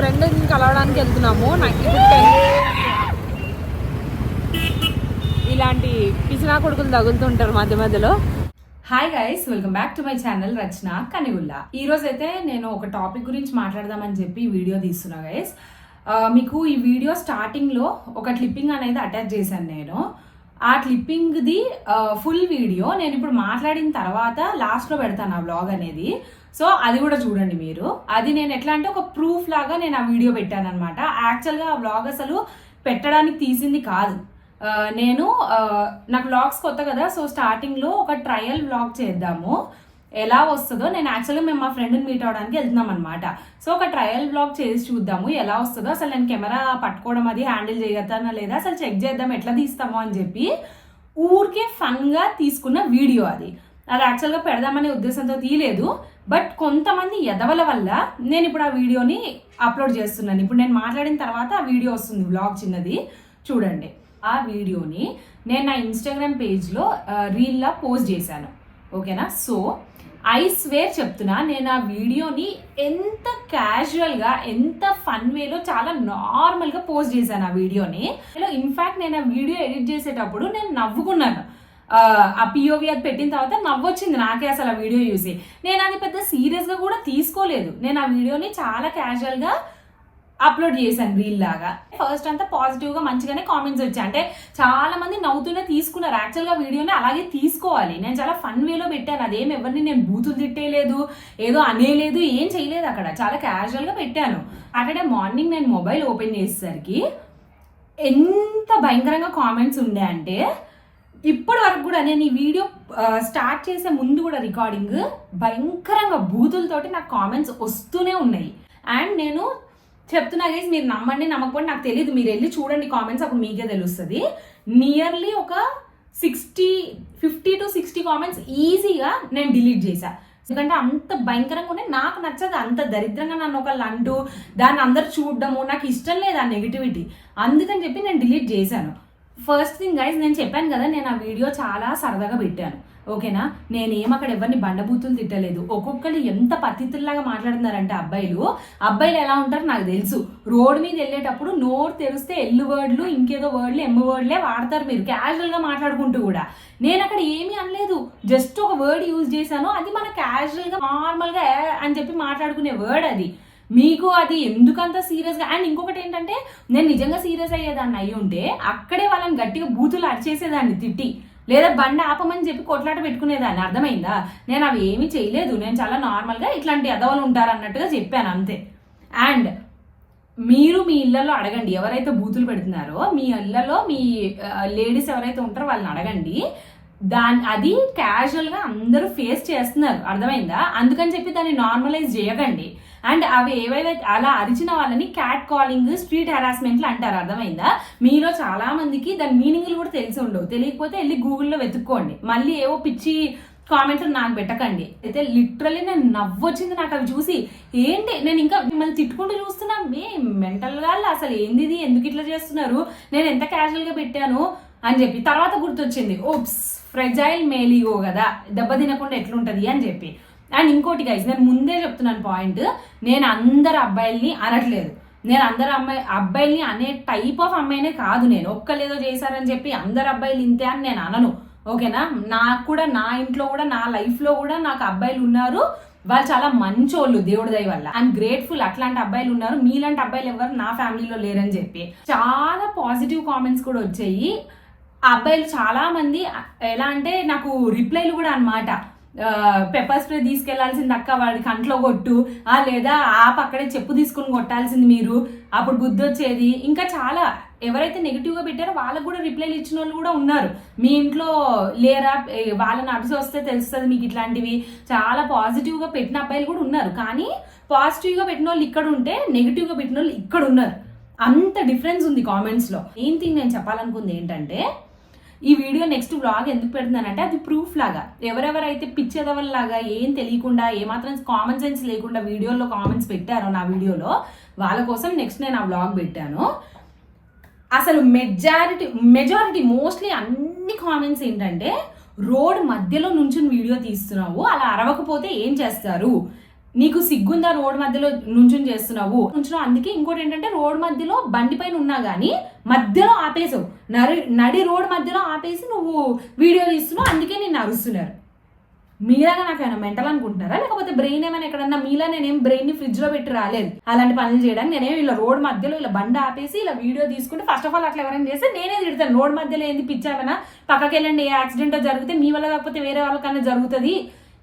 Friend కలవడానికి వెళ్తున్నాము. నాకు ఇప్పుడు ఇలాంటి పిసినా కొడుకులు తగులుతుంటారు మధ్య మధ్యలో. Hi guys, welcome back to my channel Rachana Kanigulla. ఈ రోజు అయితే నేను ఒక టాపిక్ గురించి మాట్లాడదామని చెప్పి వీడియో తీస్తున్నా గైస్. మీకు ఈ వీడియో స్టార్టింగ్లో ఒక క్లిప్పింగ్ అనేది అటాచ్ చేశాను నేను. ఆ క్లిప్పింగ్ది ఫుల్ వీడియో నేను ఇప్పుడు మాట్లాడిన తర్వాత లాస్ట్లో పెడతాను ఆ వ్లాగ్ అనేది. సో అది కూడా చూడండి మీరు. అది నేను ఎట్లా అంటే ఒక ప్రూఫ్ లాగా నేను ఆ వీడియో పెట్టాను అనమాట. యాక్చువల్గా ఆ వ్లాగ్ అసలు పెట్టడానికి తీసింది కాదు. నాకు వ్లాగ్స్ కొత్త కదా, సో స్టార్టింగ్లో ఒక ట్రయల్ వ్లాగ్ చేద్దాము, ఎలా వస్తుందో. నేను యాక్చువల్గా మేము మా ఫ్రెండ్ని మీట్ అవడానికి వెళ్తున్నాం అనమాట. సో ఒక ట్రయల్ వ్లాగ్ చేసి చూద్దాము ఎలా వస్తుందో. అసలు నేను కెమెరా పట్టుకోవడం అది హ్యాండిల్ చేయగలుగుతానా లేదా అసలు చెక్ చేద్దాం ఎట్లా తీస్తామో అని చెప్పి ఊరికే ఫన్గా తీసుకున్న వీడియో అది. యాక్చువల్గా పెడదామనే ఉద్దేశంతో తీయలేదు, బట్ కొంతమంది ఎదవల వల్ల నేను ఇప్పుడు ఆ వీడియోని అప్లోడ్ చేస్తున్నాను. ఇప్పుడు నేను మాట్లాడిన తర్వాత ఆ వీడియో వస్తుంది, వ్లాగ్ చిన్నది చూడండి. ఆ వీడియోని నేను నా ఇన్స్టాగ్రామ్ పేజ్లో రీల్లా పోస్ట్ చేశాను, ఓకేనా. సో ఐ స్వేర్ చెప్తున్నా, నేను ఆ వీడియోని ఎంత క్యాజువల్గా ఎంత ఫన్ వేలో చాలా నార్మల్గా పోస్ట్ చేశాను ఆ వీడియోని. ఇన్ఫ్యాక్ట్ నేను ఆ వీడియో ఎడిట్ చేసేటప్పుడు నేను నవ్వుకున్నాను. ఆ పిఓవి అది పెట్టిన తర్వాత నవ్వొచ్చింది నాకే అసలు ఆ వీడియో చూసి. నేను అది పెద్ద సీరియస్గా కూడా తీసుకోలేదు. నేను ఆ వీడియోని చాలా క్యాజువల్గా అప్లోడ్ చేశాను రీల్ లాగా. ఫస్ట్ అంతా పాజిటివ్గా మంచిగానే కామెంట్స్ వచ్చాయి, అంటే చాలా మంది నవ్వుతూనే తీసుకున్నారు. యాక్చువల్గా వీడియోని అలాగే తీసుకోవాలి. నేను చాలా ఫన్ వేలో పెట్టాను, అదేం ఎవరిని నేను బూతులు తిట్టేయలేదు, ఏదో అనేలేదు, ఏం చేయలేదు. అక్కడ చాలా క్యాజువల్గా పెట్టాను. సాటర్డే మార్నింగ్ నేను మొబైల్ ఓపెన్ చేసేసరికి ఎంత భయంకరంగా కామెంట్స్ ఉండే అంటే, ఇప్పటి వరకు కూడా నేను ఈ వీడియో స్టార్ట్ చేసే ముందు కూడా రికార్డింగ్ భయంకరంగా బూతులతోటి నాకు కామెంట్స్ వస్తూనే ఉన్నాయి. అండ్ నేను చెప్తున్నా గైస్, మీరు నమ్మండి నమ్మకపోండి నాకు తెలియదు, మీరు వెళ్ళి చూడండి కామెంట్స్, అప్పుడు మీకే తెలుస్తుంది. నియర్లీ ఒక 50 to 60 కామెంట్స్ ఈజీగా నేను డిలీట్ చేశా. ఎందుకంటే అంత భయంకరంగా ఉన్నాయి, నాకు నచ్చదు. అంత దరిద్రంగా నన్ను ఒకళ్ళు అంటూ దాన్ని అందరు చూడడము నాకు ఇష్టం లేదు, ఆ నెగిటివిటీ. అందుకని చెప్పి నేను డిలీట్ చేశాను. ఫస్ట్ థింగ్ గైస్, నేను చెప్పాను కదా, నేను ఆ వీడియో చాలా సరదాగా పెట్టాను, ఓకేనా. నేనేం అక్కడ ఎవరిని బండబూతులు తిట్టలేదు. ఒక్కొక్కరు ఎంత పతితుల్లాగా మాట్లాడుతున్నారంటే అబ్బాయిలు ఎలా ఉంటారో నాకు తెలుసు. రోడ్ మీద వెళ్ళేటప్పుడు నోరు తెరిస్తే ఎల్లు వర్డ్లు ఇంకేదో వర్డ్లు ఎమ్ము వర్డ్లే వాడతారు మీరు క్యాజువల్గా మాట్లాడుకుంటూ కూడా. నేను అక్కడ ఏమీ అనలేదు, జస్ట్ ఒక వర్డ్ యూజ్ చేశాను. అది మన క్యాజువల్గా నార్మల్గా అని చెప్పి మాట్లాడుకునే వర్డ్ అది. మీకు అది ఎందుకంత సీరియస్గా. అండ్ ఇంకొకటి ఏంటంటే, నేను నిజంగా సీరియస్ అయ్యేదాన్ని అయ్యి ఉంటే అక్కడే వాళ్ళని గట్టిగా బూతులు అరిచేసేదాన్ని తిట్టి, లేదా బండి ఆపమని చెప్పి కొట్లాట పెట్టుకునేదాన్ని. అర్థమైందా? నేను అవి ఏమీ చేయలేదు. నేను చాలా నార్మల్గా ఇట్లాంటి ఎదవలు ఉంటారు అన్నట్టుగా చెప్పాను అంతే. అండ్ మీరు మీ ఇళ్లలో అడగండి, ఎవరైతే బూతులు పెడుతున్నారో మీ ఇళ్లలో మీ లేడీస్ ఎవరైతే ఉంటారో వాళ్ళని అడగండి. అది క్యాజువల్గా అందరూ ఫేస్ చేస్తున్నారు, అర్థమైందా? అందుకని చెప్పి దాన్ని నార్మలైజ్ చేయకండి. అండ్ అవి ఏవైతే అలా అరిచిన వాళ్ళని క్యాట్ కాలింగ్, స్ట్రీట్ హెరాస్మెంట్లు అంటారు, అర్థమైందా? మీలో చాలా మందికి దాని మీనింగ్లు కూడా తెలిసి ఉండవు. తెలియకపోతే వెళ్ళి గూగుల్లో వెతుక్కోండి. మళ్ళీ ఏవో పిచ్చి కామెంట్లు నాకు పెట్టకండి. అయితే లిటరల్లీ నేను నవ్వొచ్చింది నాకు అవి చూసి. ఏంటి నేను ఇంకా మిమ్మల్ని తిట్టుకుంటూ చూస్తున్నా, మీ మెంటల్గా అసలు ఏంది, ఎందుకు ఇట్లా చేస్తున్నారు, నేను ఎంత క్యాజువల్గా పెట్టాను అని చెప్పి. తర్వాత గుర్తొచ్చింది, ఓప్స్ ఫ్రెజైల్ మేలిగో కదా, దెబ్బ తినకుండా ఎట్లుంటుంది అని చెప్పి. అండ్ ఇంకోటి గైస్, నేను ముందే చెప్తున్నాను పాయింట్, నేను అందరు అబ్బాయిల్ని అనట్లేదు. నేను అందరు అబ్బాయిల్ని అనే టైప్ ఆఫ్ అమ్మాయినే కాదు. నేను ఒక్కలేదో చేశారని చెప్పి అందరు అబ్బాయిలు ఇంతే అని నేను అనను, ఓకేనా. నాకు కూడా నా ఇంట్లో కూడా నా లైఫ్లో కూడా నాకు అబ్బాయిలు ఉన్నారు, వాళ్ళు చాలా మంచోళ్ళు దేవుడి దయ వల్ల. I'm grateful. అట్లాంటి అబ్బాయిలు ఉన్నారు, మీలాంటి అబ్బాయిలు ఎవరు నా ఫ్యామిలీలో లేరని చెప్పి. చాలా పాజిటివ్ కామెంట్స్ కూడా వచ్చాయి. ఆ అబ్బాయిలు చాలా మంది ఎలా అంటే నాకు రిప్లైలు కూడా అనమాట, పెప్పర్ స్ప్రే తీసుకెళ్లాల్సింది అక్క వాడి కంట్లో కొట్టు, లేదా అక్కడే చెప్పు తీసుకుని కొట్టాల్సింది మీరు, అప్పుడు బుద్ధి వచ్చేది. ఇంకా చాలా ఎవరైతే నెగిటివ్గా పెట్టారో వాళ్ళకు కూడా రిప్లైలు ఇచ్చిన వాళ్ళు కూడా ఉన్నారు. మీ ఇంట్లో లేరా, వాళ్ళని అడిసి వస్తే తెలుస్తుంది మీకు ఇట్లాంటివి. చాలా పాజిటివ్గా పెట్టిన అబ్బాయిలు కూడా ఉన్నారు. కానీ పాజిటివ్గా పెట్టిన వాళ్ళు ఇక్కడ ఉంటే నెగిటివ్గా పెట్టిన వాళ్ళు ఇక్కడ ఉన్నారు. అంత డిఫరెన్స్ ఉంది కామెంట్స్లో. మెయిన్ థింగ్ నేను చెప్పాలనుకుంది ఏంటంటే, ఈ వీడియో నెక్స్ట్ వ్లాగ్ ఎందుకు పెడుతున్నానంటే అది ప్రూఫ్ లాగా. ఎవరెవరైతే పిచ్చెదవల్లాగా ఏం తెలియకుండా ఏమాత్రం కామన్ సెన్స్ లేకుండా వీడియోలో కామెంట్స్ పెట్టారో నా వీడియోలో, వాళ్ళ కోసం నెక్స్ట్ నేను ఆ వ్లాగ్ పెట్టాను. అసలు మెజారిటీ మోస్ట్లీ అన్ని కామెంట్స్ ఏంటంటే, రోడ్ మధ్యలో నుంచి వీడియో తీస్తున్నావు, అలా అరవకపోతే ఏం చేస్తారు, నీకు సిగ్గుందా రోడ్ మధ్యలో నుంచుని చేస్తున్నావు అందుకే ఇంకోటి ఏంటంటే రోడ్ మధ్యలో బండి పైన ఉన్నా గానీ మధ్యలో ఆపేసావు, నడి రోడ్ మధ్యలో ఆపేసి నువ్వు వీడియో తీస్తున్నావు, అందుకే నిన్ను అరుస్తున్నారు. మీలాగా నాకైనా మెంటల్ అనుకుంటున్నారా, లేకపోతే బ్రెయిన్ ఏమైనా ఎక్కడన్నా మీలా నేనేం బ్రెయిన్ ని ఫ్రిడ్జ్ లో పెట్టి రాలేదు అలాంటి పనులు చేయడానికి. నేనేం ఇలా రోడ్ మధ్యలో ఇలా బండి ఆపేసి ఇలా వీడియో తీసుకుంటే ఫస్ట్ ఆఫ్ ఆల్ అట్లా ఎవరైనా చేస్తే నేనే తిడతాను. రోడ్ మధ్యలో ఏంది పిచ్చామన్నా, పక్కకి వెళ్ళండి, ఏ యాక్సిడెంట్ జరిగితే మీ వల్ల కాకపోతే వేరే వాళ్ళకన్నా జరుగుతుంది,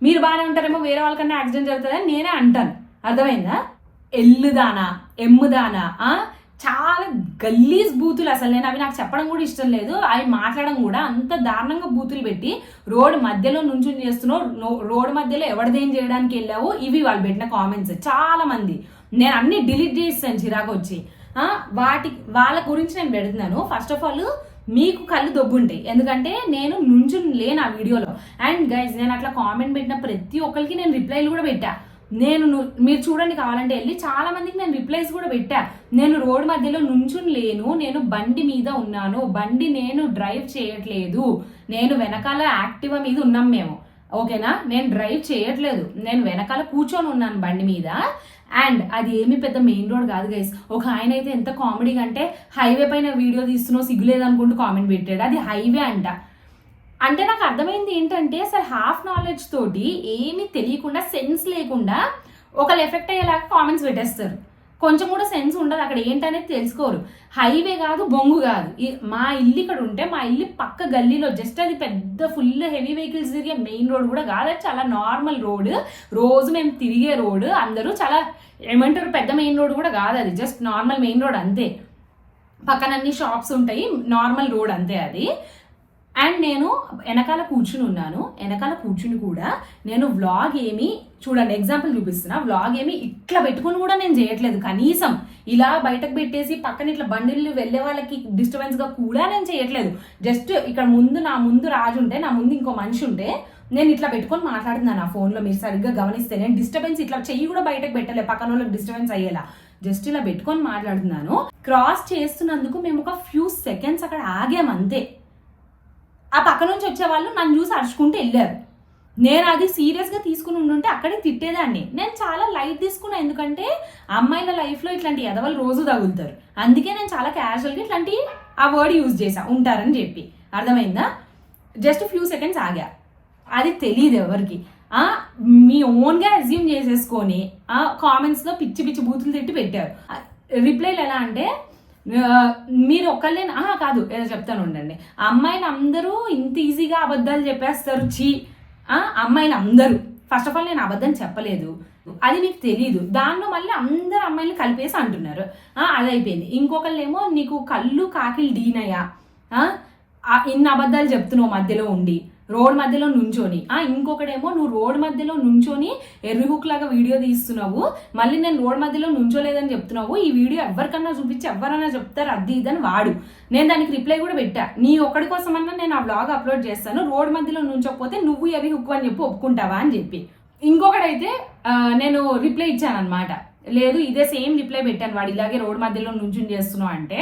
మీరు బాగానే ఉంటారేమో వేరే వాళ్ళకన్నా యాక్సిడెంట్ జరుగుతుంది అని నేనే అంటాను. అర్థమైందా? ఎల్లుదానా ఎమ్ముదానా చాలా గల్లీస్ బూతులు. అసలు నేను అవి నాకు చెప్పడం కూడా ఇష్టం లేదు, అవి మాట్లాడడం కూడా అంత దారుణంగా బూతులు పెట్టి రోడ్ మధ్యలో నుంచుని చేస్తున్నావు, రోడ్ మధ్యలో ఎవరిదేం చేయడానికి వెళ్ళావు, ఇవి వాళ్ళు పెట్టిన కామెంట్స్ చాలా మంది. నేను అన్ని డిలీట్ చేస్తాను చిరాకు వచ్చి. వాళ్ళ గురించి నేను పెడుతున్నాను. ఫస్ట్ ఆఫ్ ఆల్ మీకు కళ్ళు దొబ్బుంటాయి, ఎందుకంటే నేను నుంచుని లేను ఆ వీడియోలో. అండ్ గైజ్ నేను అట్లా కామెంట్ పెట్టిన ప్రతి ఒక్కరికి నేను రిప్లైలు కూడా పెట్టా. మీరు చూడండి కావాలంటే వెళ్ళి, చాలా మందికి నేను రిప్లైస్ కూడా పెట్టా. నేను రోడ్ మధ్యలో నుంచుని లేను, నేను బండి మీద ఉన్నాను, బండి నేను డ్రైవ్ చేయట్లేదు, నేను వెనకాల యాక్టివా మీద ఉన్నాం మేము, ఓకేనా, నేను డ్రైవ్ చేయట్లేదు, నేను వెనకాల కూర్చొని ఉన్నాను బండి మీద. అండ్ అది ఏమి పెద్ద మెయిన్ రోడ్ కాదు గైస్. ఒక ఆయన అయితే ఎంత కామెడీగా అంటే హైవే పైన వీడియో తీస్తున్నావు సిగ్గులేదనుకుంటూ కామెంట్ పెట్టాడు, అది హైవే అంట. అంటే నాకు అర్థమైంది ఏంటంటే అసలు హాఫ్ నాలెడ్జ్ తోటి ఏమీ తెలియకుండా సెన్స్ లేకుండా ఒకళ్ళు ఎఫెక్ట్ అయ్యేలాగా కామెంట్స్ పెట్టేస్తారు. కొంచెం కూడా సెన్స్ ఉండదు, అక్కడ ఏంటనేది తెలుసుకోరు. హైవే కాదు, బొంగు కాదు. మా ఇల్లు ఇక్కడ ఉంటే మా ఇల్లు పక్క గల్లీలో, జస్ట్ అది పెద్ద ఫుల్ హెవీ వెహికల్స్ తిరిగే మెయిన్ రోడ్ కూడా కాదు, అది చాలా నార్మల్ రోడ్, రోజు మేము తిరిగే రోడ్. అందరూ చాలా ఏమంటారు, పెద్ద మెయిన్ రోడ్ కూడా కాదు, అది జస్ట్ నార్మల్ మెయిన్ రోడ్ అంతే. పక్కన అన్ని షాప్స్ ఉంటాయి, నార్మల్ రోడ్ అంతే అది. అండ్ నేను వెనకాల కూర్చుని ఉన్నాను, వెనకాల కూర్చుని కూడా నేను వ్లాగ్ ఏమి, చూడండి ఎగ్జాంపుల్ చూపిస్తున్నా, వ్లాగ్ ఏమి ఇట్లా పెట్టుకుని కూడా నేను చేయట్లేదు. కనీసం ఇలా బయటకు పెట్టేసి పక్కన ఇట్లా బండిల్లు వెళ్ళే వాళ్ళకి డిస్టర్బెన్స్ గా కూడా నేను చేయట్లేదు. జస్ట్ ఇక్కడ నా ముందు రాజు ఉంటే, నా ముందు ఇంకో మనిషి ఉంటే నేను ఇట్లా పెట్టుకొని మాట్లాడుతున్నాను ఆ ఫోన్లో. మీరు సరిగ్గా గమనిస్తే నేను డిస్టర్బెన్స్ ఇట్లా చెయ్యి కూడా బయటకు పెట్టలే పక్కన వాళ్ళకి డిస్టర్బెన్స్ అయ్యేలా, జస్ట్ ఇలా పెట్టుకొని మాట్లాడుతున్నాను. క్రాస్ చేస్తున్నందుకు మేము ఒక ఫ్యూ సెకండ్స్ అక్కడ ఆగాం అంతే. ఆ పక్క నుంచి వచ్చే వాళ్ళు నన్ను చూసి అరుచుకుంటూ వెళ్ళారు. నేను అది సీరియస్గా తీసుకుని ఉండుంటే అక్కడే తిట్టేదాన్ని. నేను చాలా లైట్ తీసుకున్నా, ఎందుకంటే అమ్మాయిల లైఫ్లో ఇట్లాంటి ఎదవలు రోజు తగులుతారు. అందుకే నేను చాలా క్యాజువల్గా ఇట్లాంటి ఆ వర్డ్ యూజ్ చేశా, ఉంటారని చెప్పి. అర్థమైందా? జస్ట్ ఫ్యూ సెకండ్స్ ఆగా, అది తెలియదు ఎవరికి. మీ ఓన్గా అజ్యూమ్ చేసేసుకొని కామెంట్స్లో పిచ్చి పిచ్చి బూతులు తిట్టి పెట్టారు. రిప్లైలు ఎలా అంటే, మీరు ఒక్కళ్ళే కాదు, ఏదో చెప్తాను ఉండండి. అమ్మాయిలు అందరూ ఇంత ఈజీగా అబద్ధాలు చెప్పేస్తారు, అమ్మాయిలు అందరూ. ఫస్ట్ ఆఫ్ ఆల్ నేను అబద్ధం చెప్పలేదు, అది మీకు తెలీదు. దానిలో మళ్ళీ అందరు అమ్మాయిలు కలిపేసి అంటున్నారు, అది అయిపోయింది. ఇంకొకళ్ళేమో నీకు కళ్ళు కాకిలు డీనయ్యా, ఇన్ని అబద్ధాలు చెప్తున్నావు మధ్యలో ఉండి, రోడ్ మధ్యలో నుంచోని. ఇంకొకడేమో నువ్వు రోడ్ మధ్యలో నుంచోని ఎర్రిహుక్ లాగా వీడియో తీస్తున్నావు, మళ్ళీ నేను రోడ్ మధ్యలో నుంచోలేదని చెప్తున్నావు, ఈ వీడియో ఎవరికన్నా చూపించి ఎవరన్నా చెప్తారు అది ఇదని వాడు. నేను దానికి రిప్లై కూడా పెట్టా, నీ ఒక్కడి కోసమన్నా నేను ఆ వ్లాగ్ అప్లోడ్ చేస్తాను, రోడ్ మధ్యలో నుంచోకపోతే నువ్వు ఎర్రిహుక్ అని చెప్పి ఒప్పుకుంటావా అని చెప్పి. ఇంకొకడైతే నేను రిప్లై ఇచ్చాను అనమాట, లేదు ఇదే సేమ్ రిప్లై పెట్టాను, వాడు ఇలాగే రోడ్ మధ్యలో నుంచుని చేస్తున్నావు అంటే.